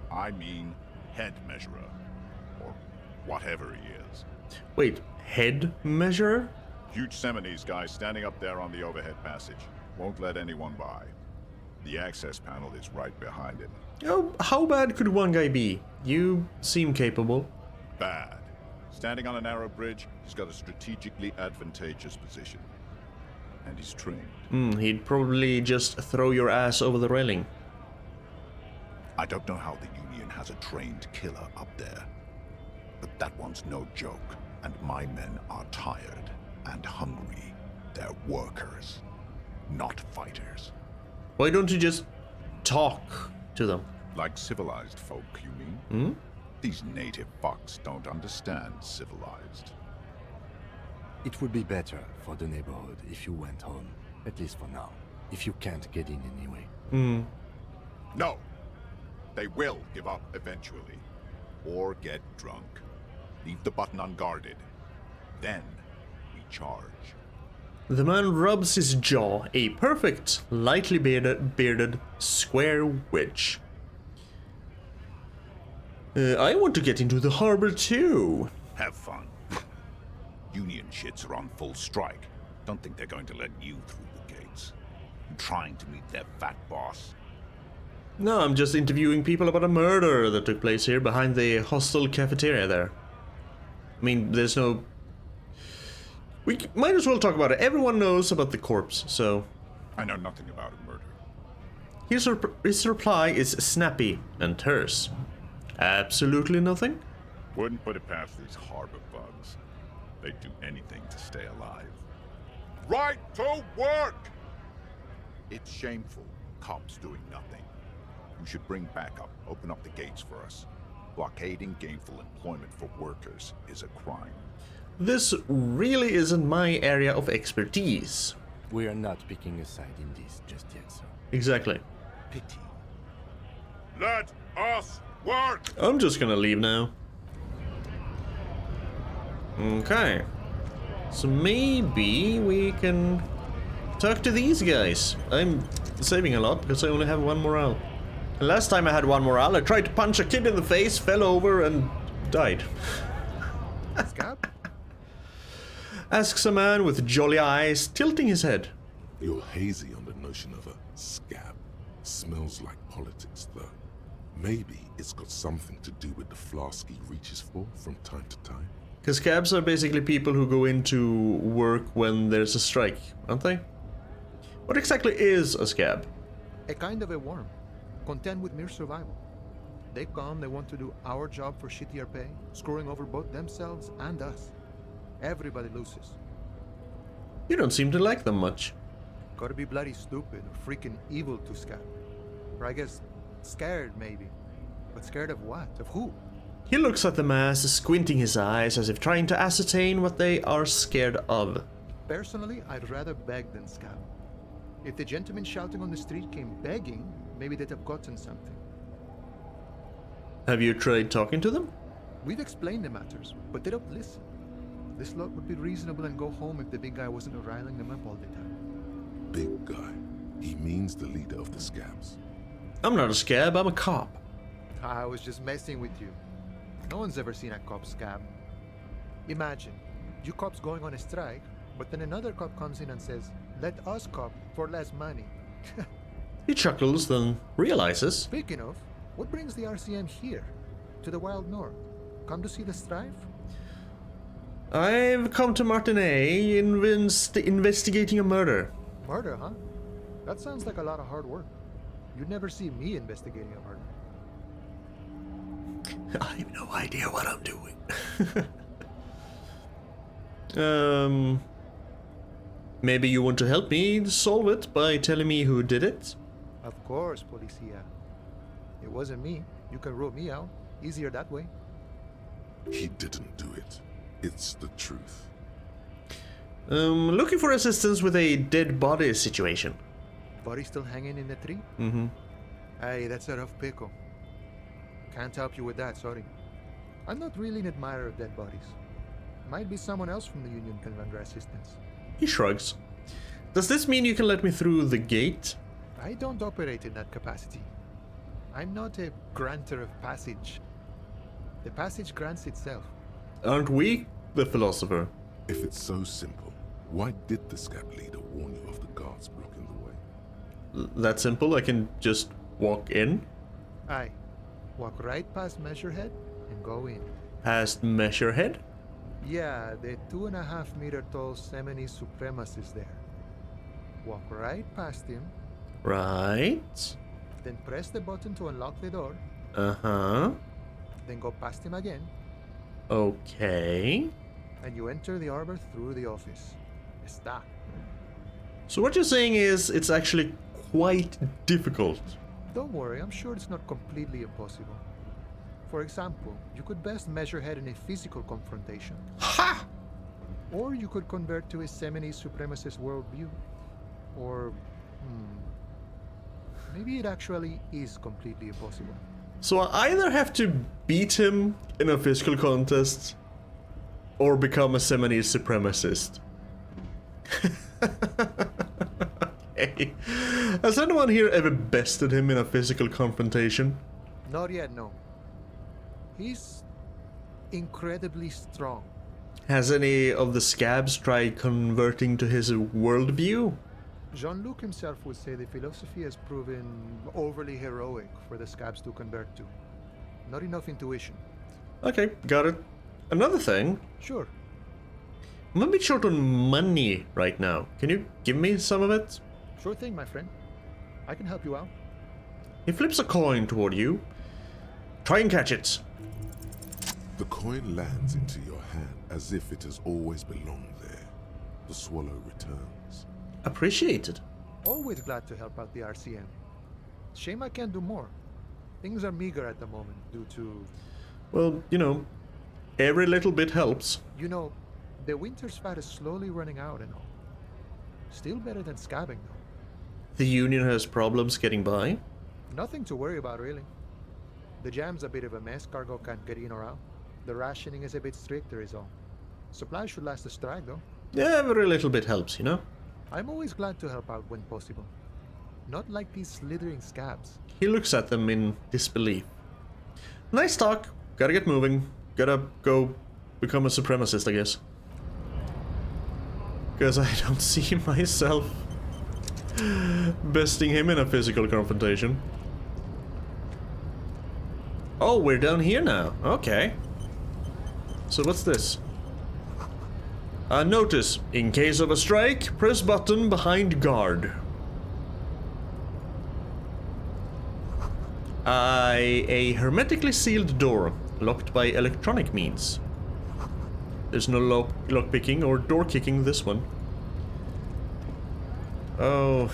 I mean head measurer. Or whatever he is. Wait, head measurer? Huge Seminese guy standing up there on the overhead passage. Won't let anyone by. The access panel is right behind him. Oh, how bad could one guy be? You seem capable. Bad. Standing on a narrow bridge, he's got a strategically advantageous position. And he's trained. He'd probably just throw your ass over the railing. I don't know how the Union has a trained killer up there. But that one's no joke. And my men are tired and hungry. They're workers, not fighters. Why don't you just talk to them? Like civilized folk, you mean? Hmm? These native fucks don't understand civilized. It would be better for the neighborhood if you went home, at least for now, if you can't get in anyway. No! They will give up eventually. Or get drunk. Leave the button unguarded. Then we charge. The man rubs his jaw, a perfect, lightly bearded square wedge. I want to get into the harbor too. Have fun. Union shits are on full strike. Don't think they're going to let you through the gates. I'm trying to meet their fat boss. No, I'm just interviewing people about a murder that took place here behind the hostel cafeteria there. I mean, there's no... We might as well talk about it. Everyone knows about the corpse, so... I know nothing about a murder. His reply is snappy and terse. Absolutely nothing? Wouldn't put it past these harbor bugs. They'd do anything to stay alive. Right to work! It's shameful. Cops doing nothing. You should bring backup. Open up the gates for us. Blockading gainful employment for workers is a crime. This really isn't my area of expertise. We are not picking a side in this just yet, sir. Exactly. Pity. Let us work! I'm just gonna leave now. Okay. So maybe we can talk to these guys. I'm saving a lot because I only have one morale. Last time I had one morale, I tried to punch a kid in the face, fell over, and died. Scott? Asks a man with jolly eyes, tilting his head. You're hazy on the notion of a scab. Smells like politics, though. Maybe it's got something to do with the flask he reaches for from time to time. Because scabs are basically people who go into work when there's a strike, aren't they? What exactly is a scab? A kind of a worm, content with mere survival. They come, they want to do our job for shittier pay, screwing over both themselves and us. Everybody loses. You don't seem to like them much. Gotta be bloody stupid or freaking evil to scab. Or I guess scared, maybe. But scared of what? Of who? He looks at the mass, squinting his eyes as if trying to ascertain what they are scared of. Personally, I'd rather beg than scab. If the gentleman shouting on the street came begging, maybe they'd have gotten something. Have you tried talking to them? We've explained the matters, but they don't listen. This lot would be reasonable and go home if the big guy wasn't riling them up all the time. Big guy. He means the leader of the scabs. I'm not a scab, I'm a cop. I was just messing with you. No one's ever seen a cop scab. Imagine, you cops going on a strike, but then another cop comes in and says, let us cop for less money. He chuckles, then realizes. Speaking of, what brings the RCM here? To the Wild North? Come to see the strife? I've come to Martinez investigating a murder. Murder, huh? That sounds like a lot of hard work. You'd never see me investigating a murder. I have no idea what I'm doing. Maybe you want to help me solve it by telling me who did it? Of course, Policia. It wasn't me. You can rule me out. Easier that way. He didn't do it. It's the truth. Looking for assistance with a dead body situation. Body still hanging in the tree? Mm-hmm. Hey, that's a rough pickle. Can't help you with that, sorry. I'm not really an admirer of dead bodies. Might be someone else from the Union can render assistance. He shrugs. Does this mean you can let me through the gate? I don't operate in that capacity. I'm not a granter of passage. The passage grants itself. Aren't we the philosopher? If it's so simple, why did the scab leader warn you of the guards blocking the way? That simple? I can just walk in? Aye. Walk right past Measurehead and go in. Past Measurehead? Yeah, the 2.5 meter tall Semini supremacist there. Walk right past him. Right. Then press the button to unlock the door. Uh-huh. Then go past him again. Okay. And you enter the arbor through the office. Está. So what you're saying is it's actually quite difficult. Don't worry, I'm sure it's not completely impossible. For example, you could best Measurehead in a physical confrontation. Ha! Or you could convert to a Semini supremacist worldview. Or, maybe it actually is completely impossible. So I either have to beat him in a physical contest or become a Semini supremacist. Okay. Has anyone here ever bested him in a physical confrontation? Not yet, no. He's incredibly strong. Has any of the scabs tried converting to his worldview? Jean-Luc himself would say the philosophy has proven overly heroic for the scabs to convert to. Not enough intuition. Okay, got it. Another thing. Sure. I'm a bit short on money right now. Can you give me some of it? Sure thing, my friend. I can help you out. He flips a coin toward you. Try and catch it. The coin lands into your hand as if it has always belonged there. The swallow returns. Appreciated. Always glad to help out the RCM. Shame I can't do more. Things are meager at the moment due to... Well, you know, every little bit helps. You know, the winter's fat is slowly running out and all. Still better than scabbing, though. The Union has problems getting by. Nothing to worry about, really. The jam's a bit of a mess, cargo can't get in or out. The rationing is a bit stricter is all. Supplies should last the strike, though. Every little bit helps, you know? I'm always glad to help out when possible. Not like these slithering scabs. He looks at them in disbelief. Nice talk. Gotta get moving. Gotta go become a supremacist, I guess. Because I don't see myself besting him in a physical confrontation. Oh, we're down here now. Okay. So what's this? Notice, in case of a strike, press button behind guard. A hermetically sealed door, locked by electronic means. There's no lock picking or door kicking this one. Oh.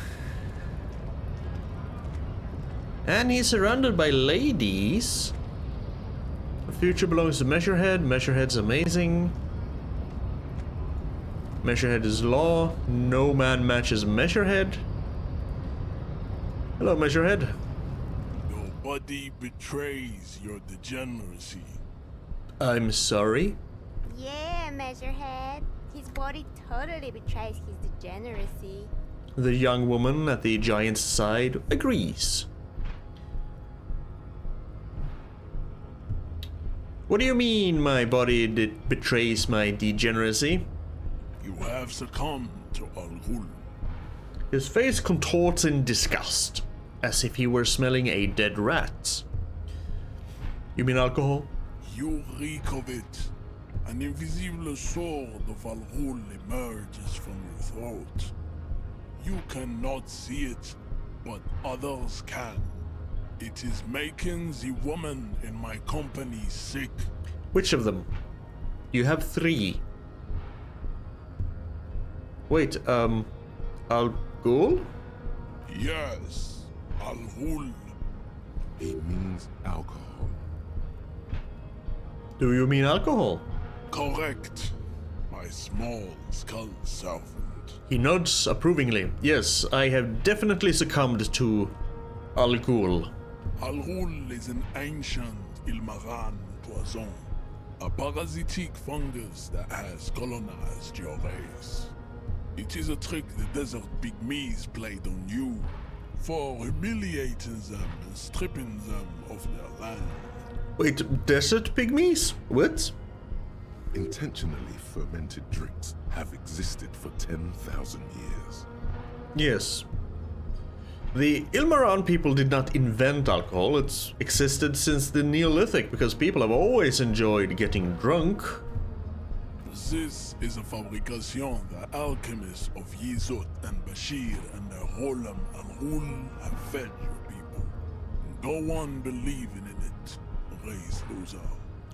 And he's surrounded by ladies. The future belongs to Measurehead. Measurehead's amazing. Measurehead is law. No man matches Measurehead. Hello, Measurehead. Your body betrays your degeneracy. I'm sorry? Yeah, Measurehead. His body totally betrays his degeneracy. The young woman at the giant's side agrees. What do you mean my body betrays my degeneracy? You have succumbed to Al-Ghul. His face contorts in disgust, as if he were smelling a dead rat. You mean alcohol? You reek of it. An invisible sword of Al-Ghul emerges from your throat. You cannot see it, but others can. It is making the woman in my company sick. Which of them? You have 3. Wait, Al-Ghul? Yes, Al-Ghul. He means alcohol. Do you mean alcohol? Correct. My small skull servant. He nods approvingly. Yes, I have definitely succumbed to Al-Ghul. Al-Ghul is an ancient Ilmaran poison, a parasitic fungus that has colonized your race. It is a trick the desert pygmies played on you for humiliating them and stripping them of their land. Wait, desert pygmies? What? Intentionally fermented drinks have existed for 10,000 years. Yes. The Ilmaran people did not invent alcohol. It's existed since the Neolithic because people have always enjoyed getting drunk. This is a fabrication the alchemists of Yizot and Bashir and their Rolam and Rul have fed your people. Go on believing in it, race loser.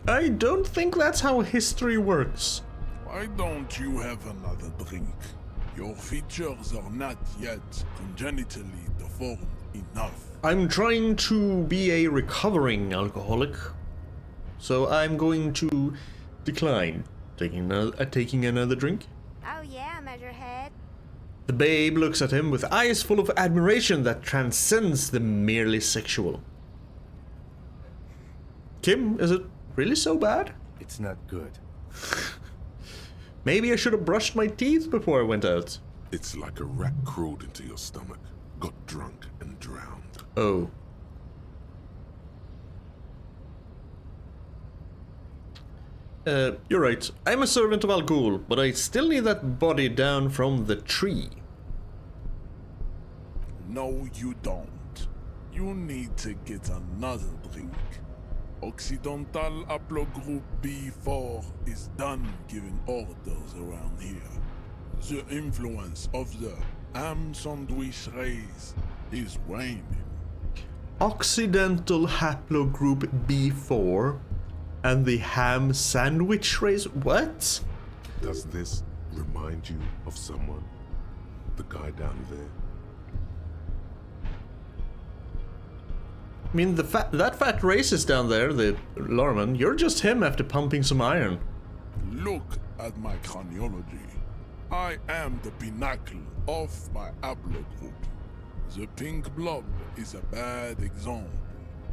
I don't think that's how history works. Why don't you have another drink? Your features are not yet congenitally deformed enough. I'm trying to be a recovering alcoholic, so I'm going to decline taking another drink. Oh yeah, Measurehead. The babe looks at him with eyes full of admiration that transcends the merely sexual. Kim, is it really so bad? It's not good. Maybe I should have brushed my teeth before I went out. It's like a rat crawled into your stomach, got drunk and drowned. Oh. You're right. I'm a servant of Al-Ghul, but I still need that body down from the tree. No, you don't. You need to get another drink. Occidental Haplogroup B4 is done giving orders around here. The influence of the ham sandwich race is waning. Occidental haplogroup B4 and the ham sandwich race? What? Does this remind you of someone? The guy down there? I mean, that fat racist down there, the Lorman, you're just him after pumping some iron. Look at my craniology. I am the pinnacle of my haplogroup. The pink blob is a bad example,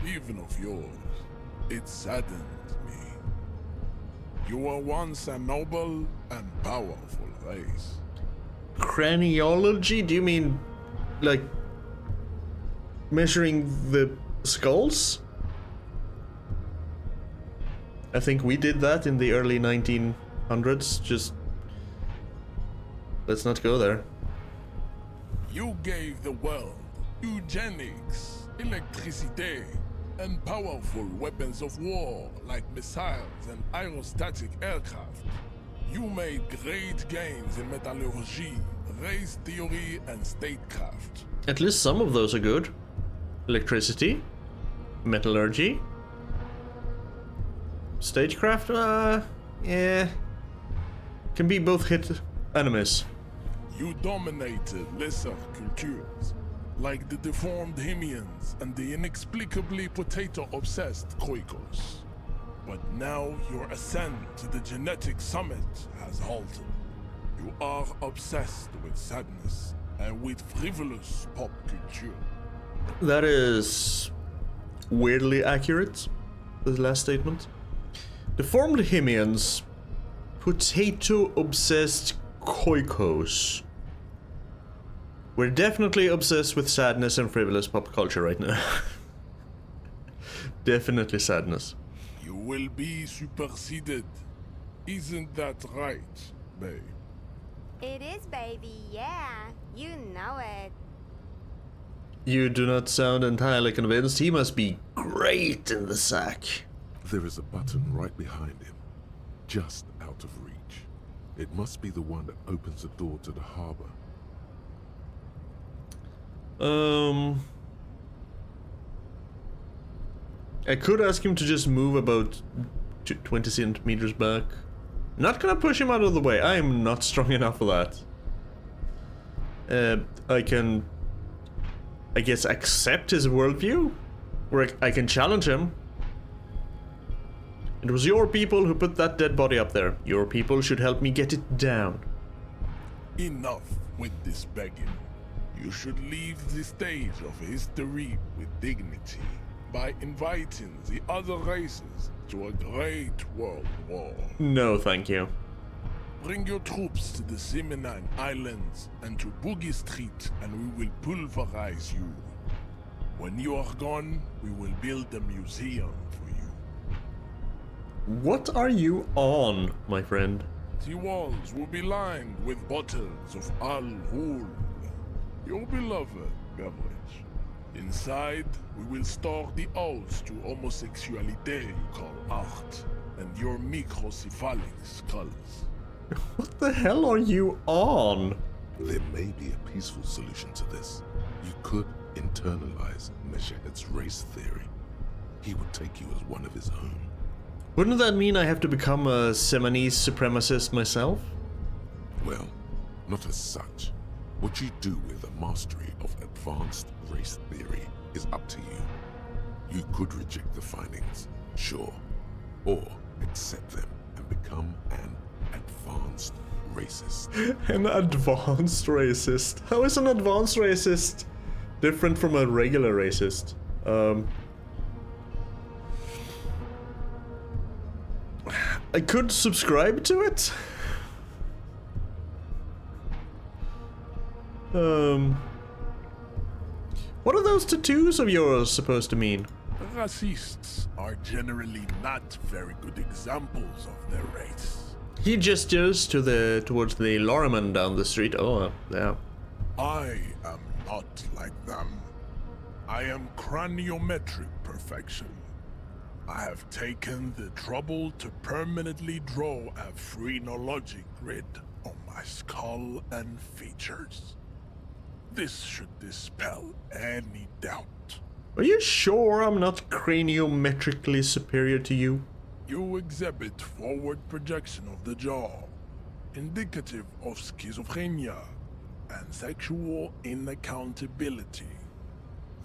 even of yours. It saddens me. You were once a noble and powerful race. Craniology? Do you mean, like, measuring the skulls? I think we did that in the early 1900s. Just let's not go there. You gave the world eugenics, electricity, and powerful weapons of war like missiles and aerostatic aircraft. You made great gains in metallurgy, race theory, and statecraft. At least some of those are good. Electricity, metallurgy, stagecraft, yeah. Can be both hit and miss. You dominated lesser cultures, like the deformed Hemians and the inexplicably potato-obsessed Quakers. But now your ascent to the genetic summit has halted. You are obsessed with sadness and with frivolous pop culture. That is weirdly accurate, the last statement. Deformed Himians, potato-obsessed koikos. We're definitely obsessed with sadness and frivolous pop culture right now. Definitely sadness. You will be superseded. Isn't that right, babe? It is, baby, yeah. You know it. You do not sound entirely convinced. He must be great in the sack. There is a button right behind him, just out of reach. It must be the one that opens the door to the harbor. I could ask him to just move about 20 centimeters back. Not gonna push him out of the way. I am not strong enough for that. I can, I guess, accept his worldview, or I can challenge him. It was your people who put that dead body up there. Your people should help me get it down. Enough with this begging. You should leave the stage of history with dignity by inviting the other races to a great world war. No, thank you. Bring your troops to the Seminine Islands and to Boogie Street, and we will pulverize you. When you are gone, we will build a museum for you. What are you on, my friend? The walls will be lined with bottles of Al-Ghul, your beloved beverage. Inside, we will store the odes to homosexuality you call art, and your microcephalic skulls. What the hell are you on? There may be a peaceful solution to this. You could internalize Measurehead's race theory. He would take you as one of his own. Wouldn't that mean I have to become a Seminese supremacist myself? Well, not as such. What you do with a mastery of advanced race theory is up to you. You could reject the findings, sure, or accept them and become an advanced racist. An advanced racist? How is an advanced racist different from a regular racist? I could subscribe to it? What are those tattoos of yours supposed to mean? Racists are generally not very good examples of their race. He gestures towards the lorryman down the street. Oh, yeah. I am not like them. I am craniometric perfection. I have taken the trouble to permanently draw a phrenologic grid on my skull and features. This should dispel any doubt. Are you sure I'm not craniometrically superior to you? You exhibit forward projection of the jaw, indicative of schizophrenia and sexual inaccountability.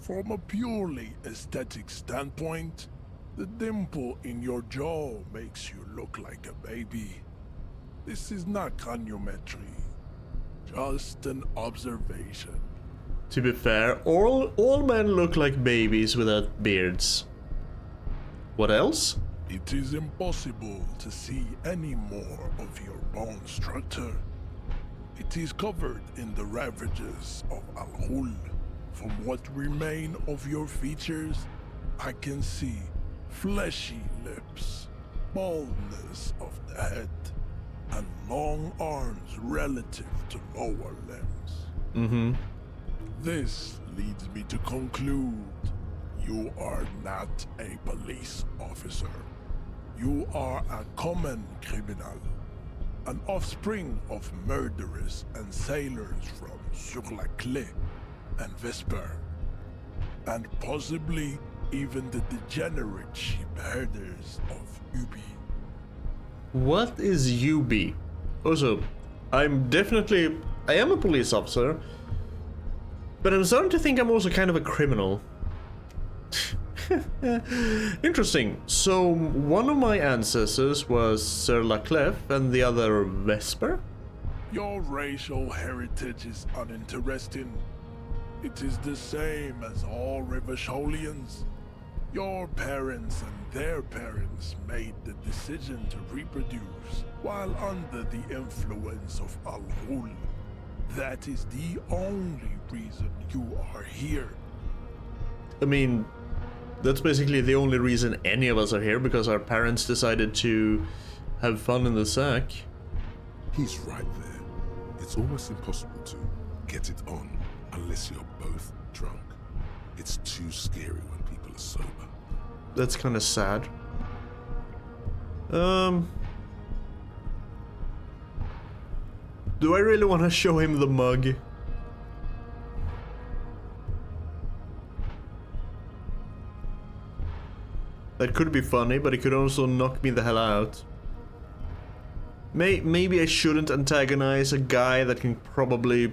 From a purely aesthetic standpoint, the dimple in your jaw makes you look like a baby. This is not craniometry, just an observation. To be fair, all men look like babies without beards. What else? It is impossible to see any more of your bone structure. It is covered in the ravages of Al-Ghul. From what remain of your features, I can see fleshy lips, baldness of the head, and long arms relative to lower limbs. This leads me to conclude you are not a police officer. You are a common criminal, an offspring of murderers and sailors from Sur-la-Clé and Vesper, and possibly even the degenerate sheep herders of Ubi. What is UB? Also, I am a police officer, but I'm starting to think I'm also kind of a criminal. Interesting. So, one of my ancestors was Sur-la-Clef and the other Vesper? Your racial heritage is uninteresting. It is the same as all Rivasholians. Your parents and their parents made the decision to reproduce while under the influence of Al-Ghul. That is the only reason you are here. I mean, that's basically the only reason any of us are here, because our parents decided to have fun in the sack. He's right there. It's almost impossible to get it on unless you're both drunk. It's too scary when people are sober. That's kind of sad. Do I really want to show him the mug? That could be funny, but it could also knock me the hell out. Maybe I shouldn't antagonize a guy that can probably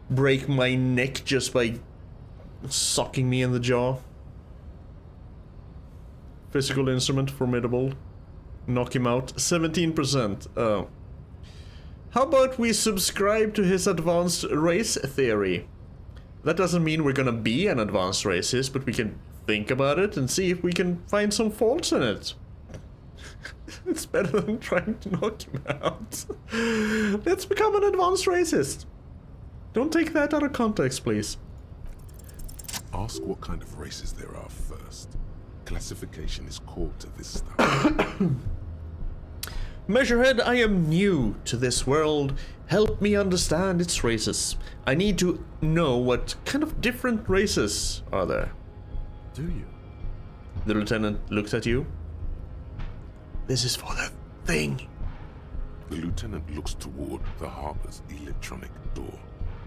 break my neck just by socking me in the jaw. Physical instrument, formidable. Knock him out. 17%. Oh. How about we subscribe to his advanced race theory? That doesn't mean we're gonna be an advanced racist, but we can think about it and see if we can find some faults in it. It's better than trying to knock him out. Let's become an advanced racist. Don't take that out of context, please. Ask what kind of races there are first. Classification is core to this stuff. Measurehead, I am new to this world. Help me understand its races. I need to know what kind of different races are there. Do you? The lieutenant looks at you. This is for the thing. The lieutenant looks toward the harbor's electronic door,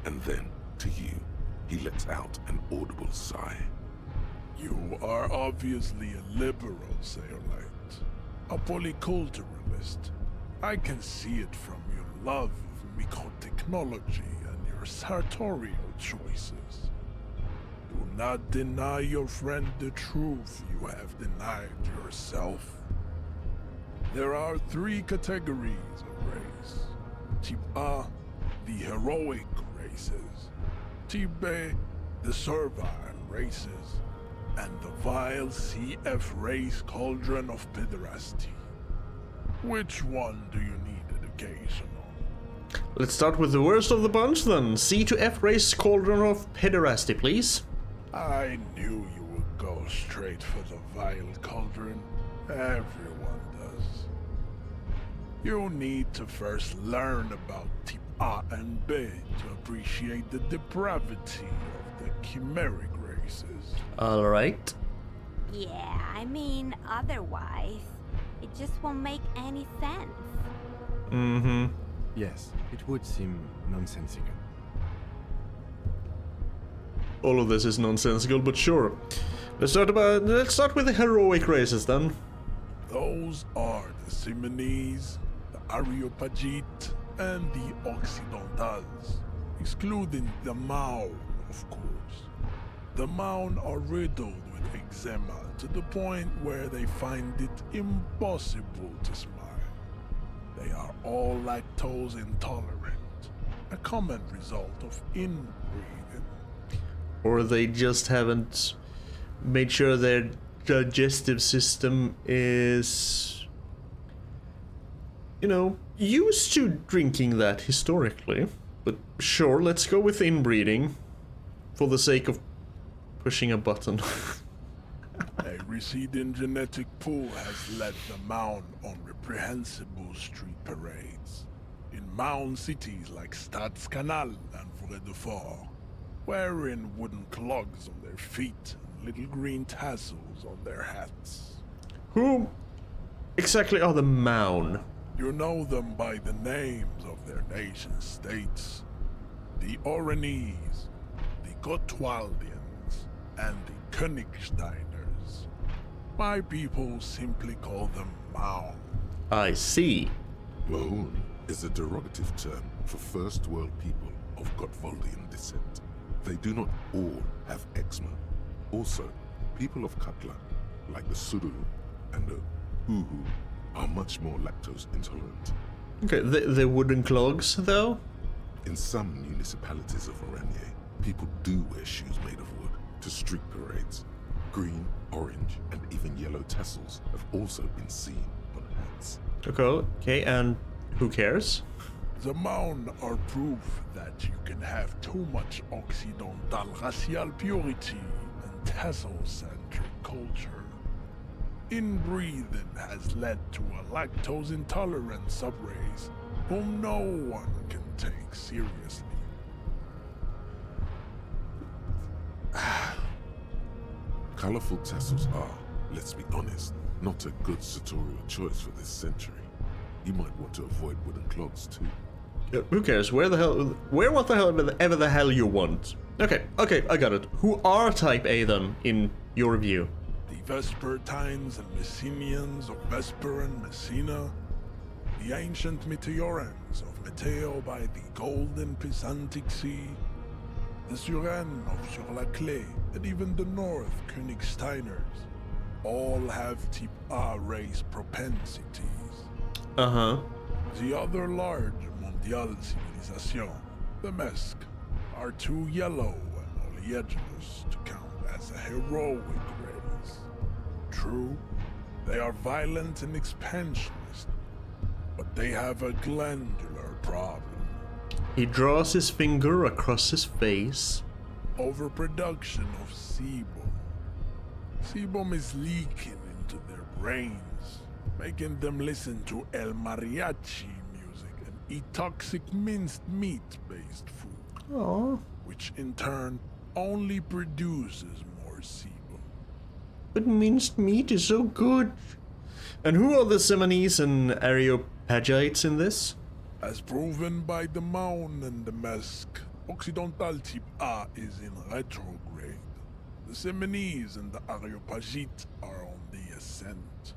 and then to you. He lets out an audible sigh. You are obviously a liberal, Sayolite. A polyculturalist. I can see it from your love of microtechnology and your sartorial choices. Do not deny your friend the truth you have denied yourself. There are 3 categories of race. Type A, the heroic races. Type B, the servile races. And the vile CF race cauldron of pederasty. Which one do you need education on? Let's start with the worst of the bunch then. C to F race cauldron of pederasty, please. I knew you would go straight for the vile cauldron. Everyone does. You need to first learn about type A and B to appreciate the depravity of the chimeric races. Alright. Yeah, I mean, otherwise, it just won't make any sense. Mm-hmm. Yes, it would seem nonsensical. All of this is nonsensical, but sure. Let's start with the heroic races then. Those are the Simonese, the Areopagite, and the Occidentals, excluding the Maun, of course. The Maun are riddled with eczema to the point where they find it impossible to smile. They are all lactose intolerant, a common result of inbreeding. Or they just haven't made sure their digestive system is, you know, used to drinking that historically. But sure, let's go with inbreeding for the sake of pushing a button. A receding genetic pool has led the Maun on reprehensible street parades. In Maun cities like Stadskanal and Vredefort, wearing wooden clogs on their feet and little green tassels on their hats. Who exactly are the Maun? You know them by the names of their nation-states. The Oranese, the Gotwaldians, and the Königsteiners. My people simply call them Maun. I see. Maun is a derogative term for first world people of Gotwaldian descent. They do not all have eczema. Also, people of Katla, like the Suru and the Uhu, are much more lactose intolerant. Okay, the wooden clogs, though? In some municipalities of Oranje, people do wear shoes made of wood to street parades. Green, orange, and even yellow tassels have also been seen on hats. Okay, and who cares? The Maun are proof that you can have too much Occidental racial purity and tassel-centric culture. Inbreeding has led to a lactose-intolerant subrace whom no one can take seriously. Colorful tassels are, let's be honest, not a good sartorial choice for this century. You might want to avoid wooden clogs too. Who cares? Wear what the hell ever the hell you want. Okay, I got it. Who are Type A then, in your view? The Vespertines and Messenians of Vesper and Messina, the ancient Meteorans of Meteo by the golden Pisantic Sea, the Suren of Sur-la-Clé, and even the North Königsteiners, all have Type A race propensities. Uh-huh. The other large Mondial civilization, the Mesk, are too yellow and oleaginous to count as a heroic race. True, they are violent and expansionist, but they have a glandular problem. He draws his finger across his face. Overproduction of sebum. Sebum is leaking into their brains, making them listen to El Mariachi music and eat toxic minced meat-based food. Aww. Which in turn only produces more sebum. But minced meat is so good. And who are the Simonese and Areopagites in this? As proven by the Maun and the Mesk, Occidental Type A is in retrograde. The Simonese and the Areopagites are on the ascent.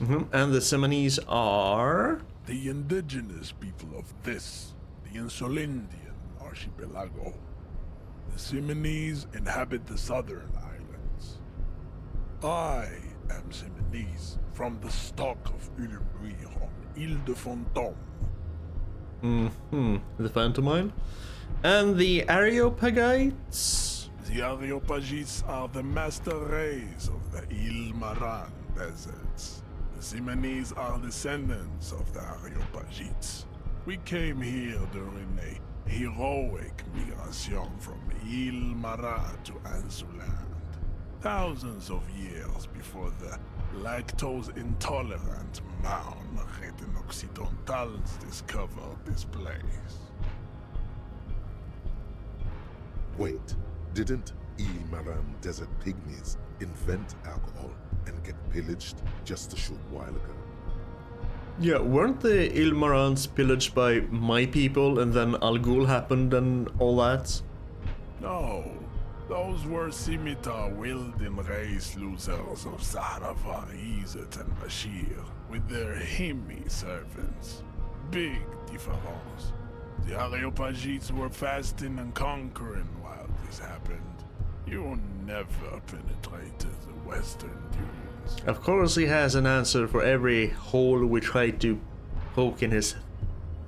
And the Simonese are? The indigenous people of this, the Insulindian archipelago. The Simonese inhabit the southern islands. I am Simonese, from the stock of Ulmuir on Ile de Fantôme. The Phantomine. And the Areopagites? The Areopagites are the master race of the Ile Maran deserts. The Simonese are descendants of the Areopagites. We came here during a heroic migration from Ile Maran to Ansuland. Thousands of years before the lactose-intolerant Maun Occidentals discovered this place. Wait, didn't Il Maran desert pygmies invent alcohol and get pillaged just a short while ago? Yeah, weren't the Ilmarans pillaged by my people and then Al Ghul happened and all that? No, those were scimitar-wielding race losers of Zahrava, Izzet, and Bashir, with their Himmi servants. Big difference. The Areopagites were fasting and conquering while this happened. You never penetrated the western dunes. Of course he has an answer for every hole we try to poke in his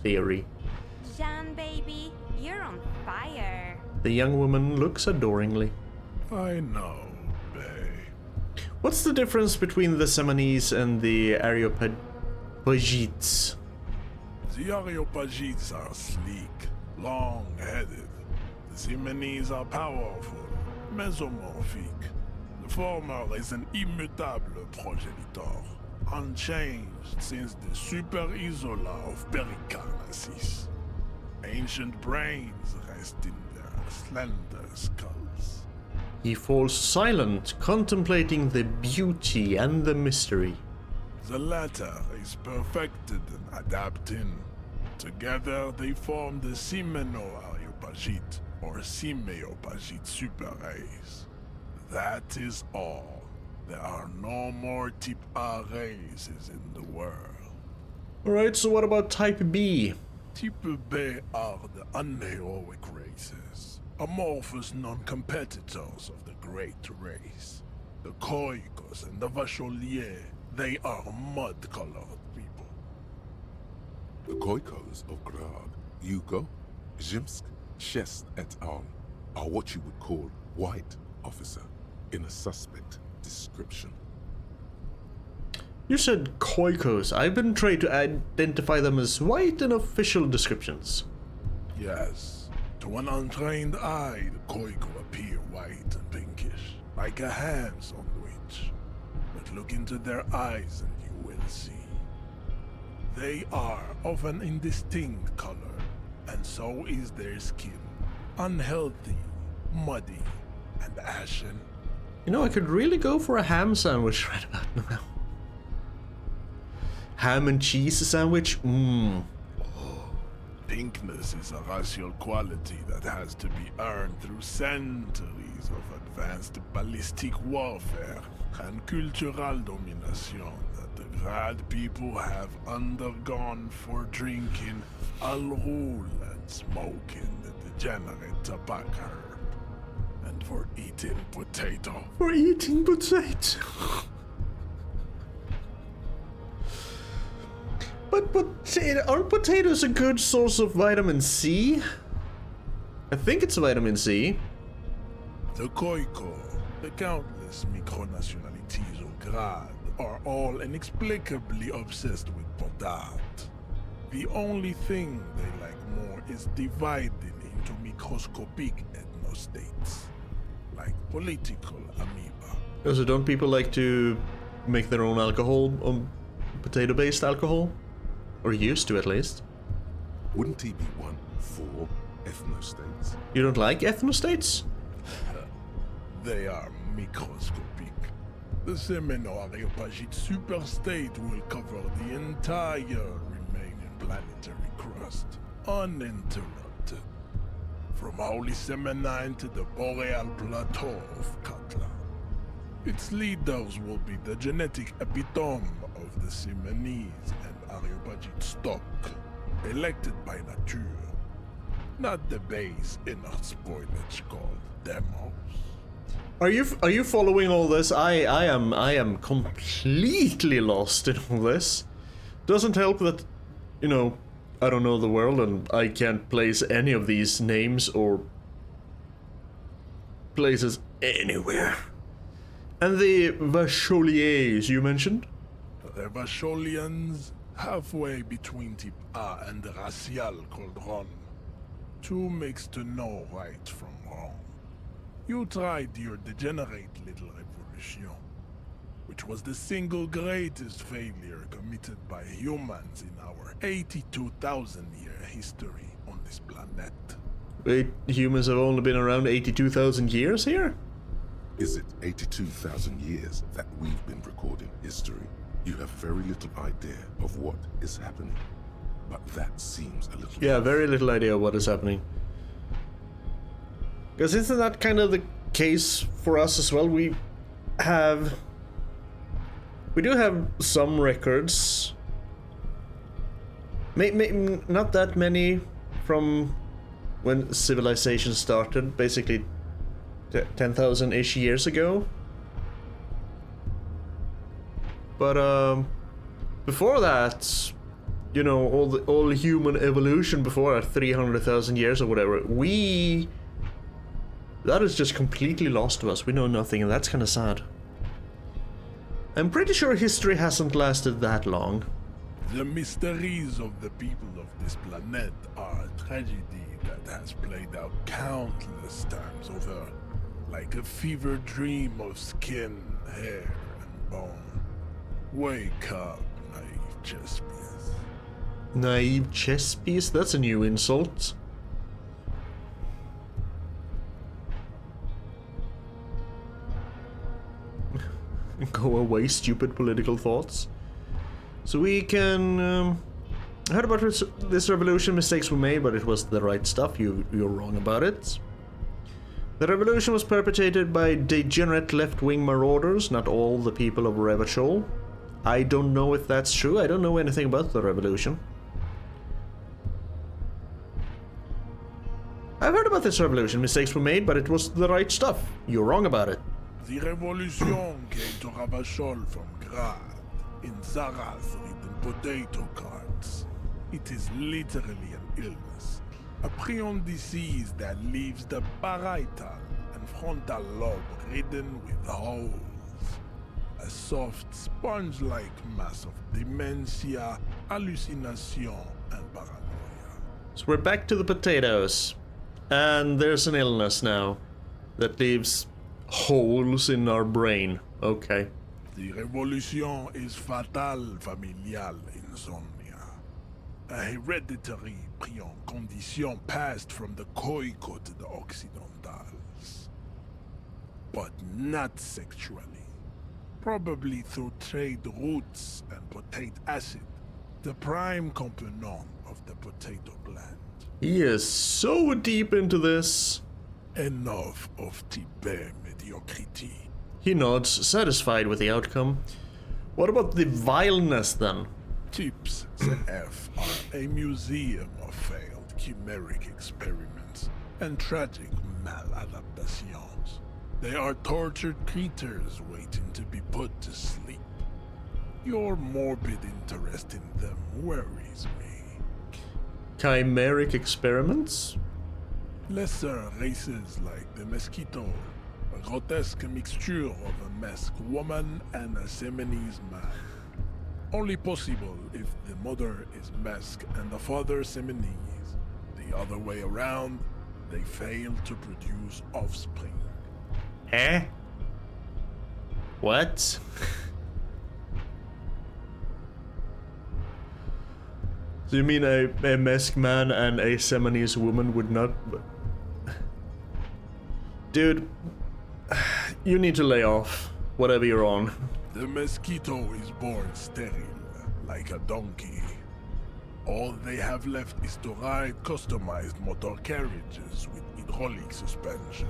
theory. Jean, baby, you're on fire. The young woman looks adoringly. I know, bae. What's the difference between the Simonese and the Areopagites? The Areopagites are sleek, long-headed. The Simonese are powerful, mesomorphic. The former is an immutable progenitor, unchanged since the Super Isola of Pericarnassus. Ancient brains rest in their slender skulls. He falls silent, contemplating the beauty and the mystery. The latter is perfected and adapting. Together they form the Simeno-Areopagite, or Simeopagite super race. That is all. There are no more Type A races in the world. Alright, so what about Type B? Type B are the unheroic races, amorphous non-competitors of the great race. The Khoikos and the Vacholier, they are mud-colored people. The Khoikos of Grad, Yugo, Zhimsk, Shest et al. Are what you would call white, officer, in a suspect. description. You said koikos. I've been trained to identify them as white in official descriptions. Yes. To an untrained eye, the koiko appear white and pinkish, like a ham sandwich. But look into their eyes and you will see. They are of an indistinct color, and so is their skin. Unhealthy, muddy, and ashen. You know, I could really go for a ham sandwich right about now. Ham and cheese sandwich? Mmm. Pinkness is a racial quality that has to be earned through centuries of advanced ballistic warfare and cultural domination that the Grad people have undergone for drinking Alrul and smoking the degenerate tobacco, and for eating potato. For eating potato. But aren't potatoes a good source of vitamin C? I think it's vitamin C. The Koiko, the countless micronationalities of Grad, are all inexplicably obsessed with potat. The only thing they like more is dividing into microscopic ethnostates, like political amoeba. So don't people like to make their own alcohol, potato-based alcohol? Or used to, at least. Wouldn't he be one for ethnostates? You don't like ethnostates? They are microscopic. The Seminole Areopagite superstate will cover the entire remaining planetary crust, uninterrupted. From Holy Semenine to the Boreal Plateau of Katla. Its leaders will be the genetic epitome of the Semenese and Areopagite stock, elected by nature, not the base inner spoilage called demos. Are you following all this? I am completely lost in all this. Doesn't help that, you know, I don't know the world and I can't place any of these names or places anywhere. And the Vacholiers you mentioned? The Vacholians, halfway between Type A and the Racial Cauldron. Two makes to know right from wrong. You tried your degenerate little revolution, which was the single greatest failure committed by humans in our 82,000-year history on this planet. Wait, humans have only been around 82,000 years here? Is it 82,000 years that we've been recording history? You have very little idea of what is happening. But that seems a little... Yeah, very little idea of what is happening. Because isn't that kind of the case for us as well? We do have some records. Not that many from when civilization started, basically 10,000-ish years ago. But before that, you know, all human evolution before 300,000 years or whatever, that is just completely lost to us. We know nothing, and that's kind of sad. I'm pretty sure history hasn't lasted that long. The mysteries of the people of this planet are a tragedy that has played out countless times over, like a fever dream of skin, hair, and bone. Wake up, naive chess piece. Naive chess piece? That's a new insult. Go away, stupid political thoughts. So we can... I heard about this revolution, mistakes were made, but it was the right stuff. You're wrong about it. The revolution was perpetrated by degenerate left-wing marauders, not all the people of Revachol. I don't know if that's true. I don't know anything about the revolution. I've heard about this revolution. Mistakes were made, but it was the right stuff. You're wrong about it. The revolution came to Ravachol from Grad, in Zarath written potato carts. It is literally an illness, a prion disease that leaves the parietal and frontal lobe ridden with holes. A soft, sponge-like mass of dementia, hallucination, and paranoia. So we're back to the potatoes. And there's an illness now that leaves holes in our brain. Okay. The revolution is fatal familial insomnia. A hereditary prion condition passed from the Koiko to the Occidentals. But not sexually. Probably through trade roots and potate acid, the prime component of the potato plant. He is so deep into this. Enough of Tibet mediocrity. He nods, satisfied with the outcome. What about the vileness then? Tips CF are a museum of failed chimeric experiments and tragic maladaptations. They are tortured creatures waiting to be put to sleep. Your morbid interest in them worries me. Chimeric experiments? Lesser races like the mosquito, a grotesque mixture of a masked woman and a Seminese man. Only possible if the mother is masked and the father Seminese. The other way around, they fail to produce offspring. Eh? What? So you mean a masked man and a Seminese woman would not... Dude, you need to lay off whatever you're on. The mosquito is born sterile, like a donkey. All they have left is to ride customized motor carriages with hydraulic suspension,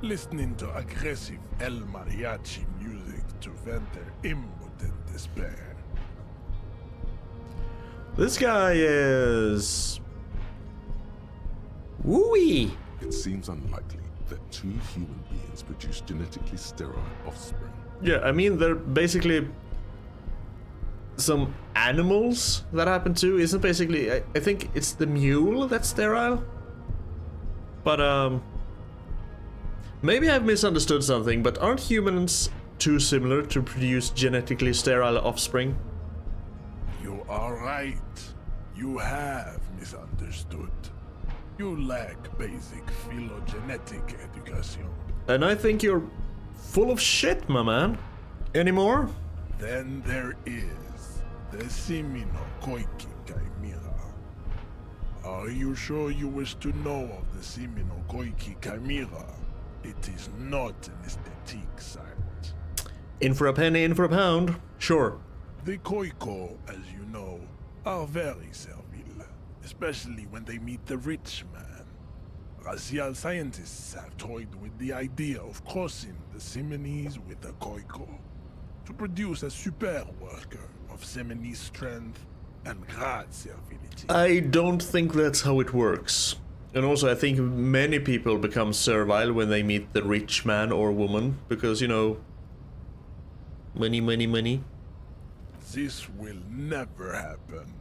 listening to aggressive El Mariachi music to vent their impotent despair. This guy is... wooey! It seems unlikely that two human beings produce genetically sterile offspring. Yeah, I mean, they're basically some animals that happen to. Isn't basically, I think it's the mule that's sterile? But, maybe I've misunderstood something, but aren't humans too similar to produce genetically sterile offspring? You are right. You have misunderstood. You lack basic phylogenetic education. And I think you're full of shit, my man. Any more? Then there is the Seminokoiki Chimera. Are you sure you wish to know of the Seminokoiki Chimera? It is not an aesthetic site. In for a penny, in for a pound. Sure. The Koiko, as you know, are very servile, especially when they meet the rich man. Racial scientists have toyed with the idea of crossing the Seminese with the Koiko to produce a super worker of Seminese strength and great servility. I don't think that's how it works. And also, I think many people become servile when they meet the rich man or woman, because, you know, money, money, money. This will never happen.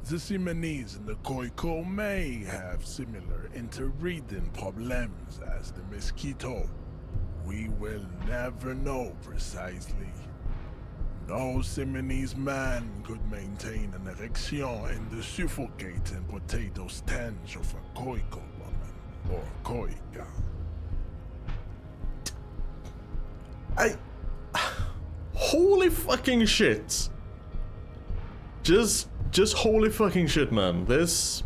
The Seminese and the Koiko may have similar interbreeding problems as the mosquito. We will never know precisely. No Seminese man could maintain an erection in the suffocating potato stench of a Koiko woman or Koika. Holy fucking shit. Just holy fucking shit, man. This...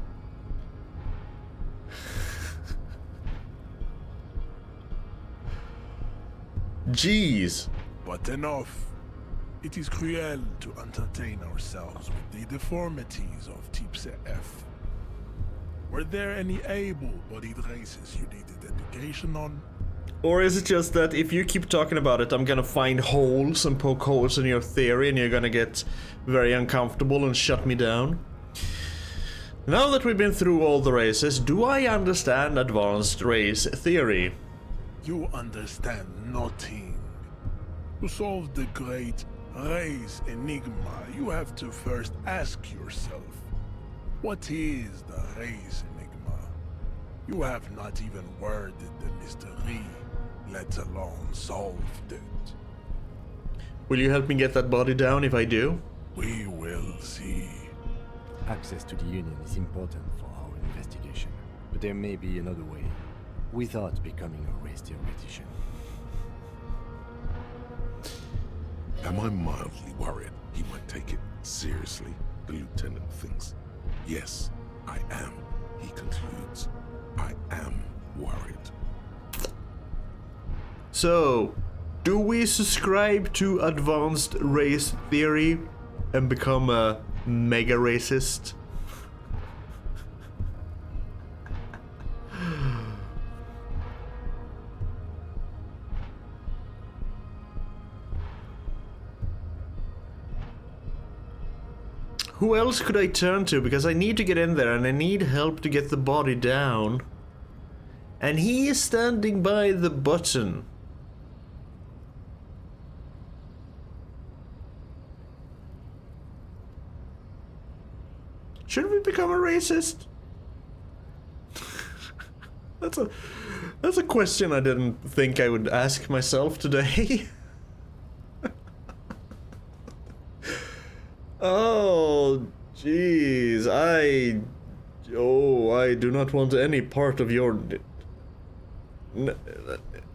Jeez. But enough. It is cruel to entertain ourselves with the deformities of Type F. Were there any able-bodied races you needed education on? Or is it just that if you keep talking about it, I'm gonna find holes and poke holes in your theory and you're gonna get very uncomfortable and shut me down? Now that we've been through all the races, do I understand advanced race theory? You understand nothing. To solve the great race enigma, you have to first ask yourself, what is the race enigma? You have not even worded the mystery, let alone solved it. Will you help me get that body down if I do? We will see. Access to the Union is important for our investigation, but there may be another way, without becoming a race theoretician. Am I mildly worried he might take it seriously? The lieutenant thinks. Yes, I am. He concludes. I am worried. So, do we subscribe to advanced race theory and become a mega racist? Who else could I turn to? Because I need to get in there and I need help to get the body down. And he is standing by the button. Should we become a racist? That's a question I didn't think I would ask myself today. Oh, jeez, I do not want any part of your...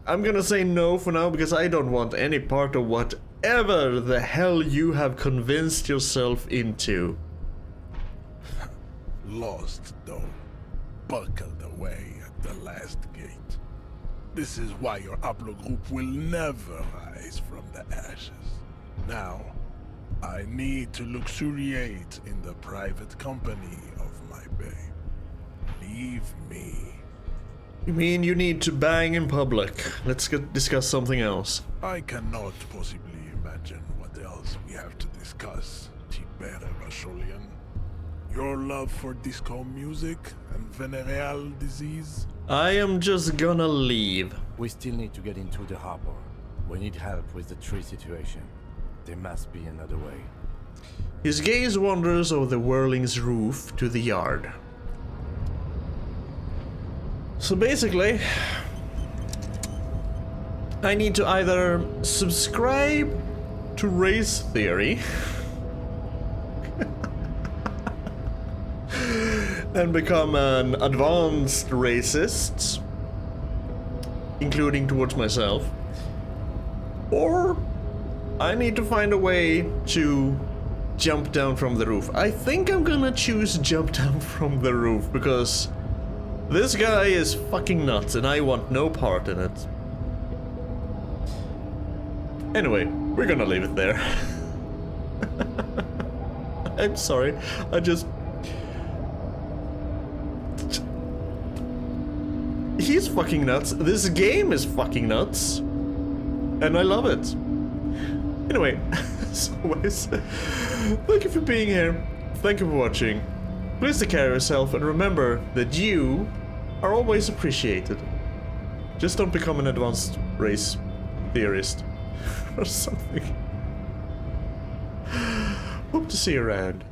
I'm gonna say no for now because I don't want any part of whatever the hell you have convinced yourself into. Lost, though, buckled away at the last gate. This is why your haplogroup will never rise from the ashes. Now, I need to luxuriate in the private company of my babe. Leave me. You mean you need to bang in public? Let's discuss something else. I cannot possibly imagine what else we have to discuss, Tibere Rasholian. Your love for disco music and venereal disease? I am just gonna leave. We still need to get into the harbor. We need help with the tree situation. There must be another way. His gaze wanders over the whirling's roof to the yard. So basically, I need to either subscribe to race theory and become an advanced racist, including towards myself, or I need to find a way to jump down from the roof. I think I'm gonna choose jump down from the roof because this guy is fucking nuts and I want no part in it. Anyway, we're gonna leave it there. I'm sorry, he's fucking nuts. This game is fucking nuts. And I love it. Anyway, as always, thank you for being here. Thank you for watching. Please take care of yourself and remember that you are always appreciated. Just don't become an advanced race theorist or something. Hope to see you around.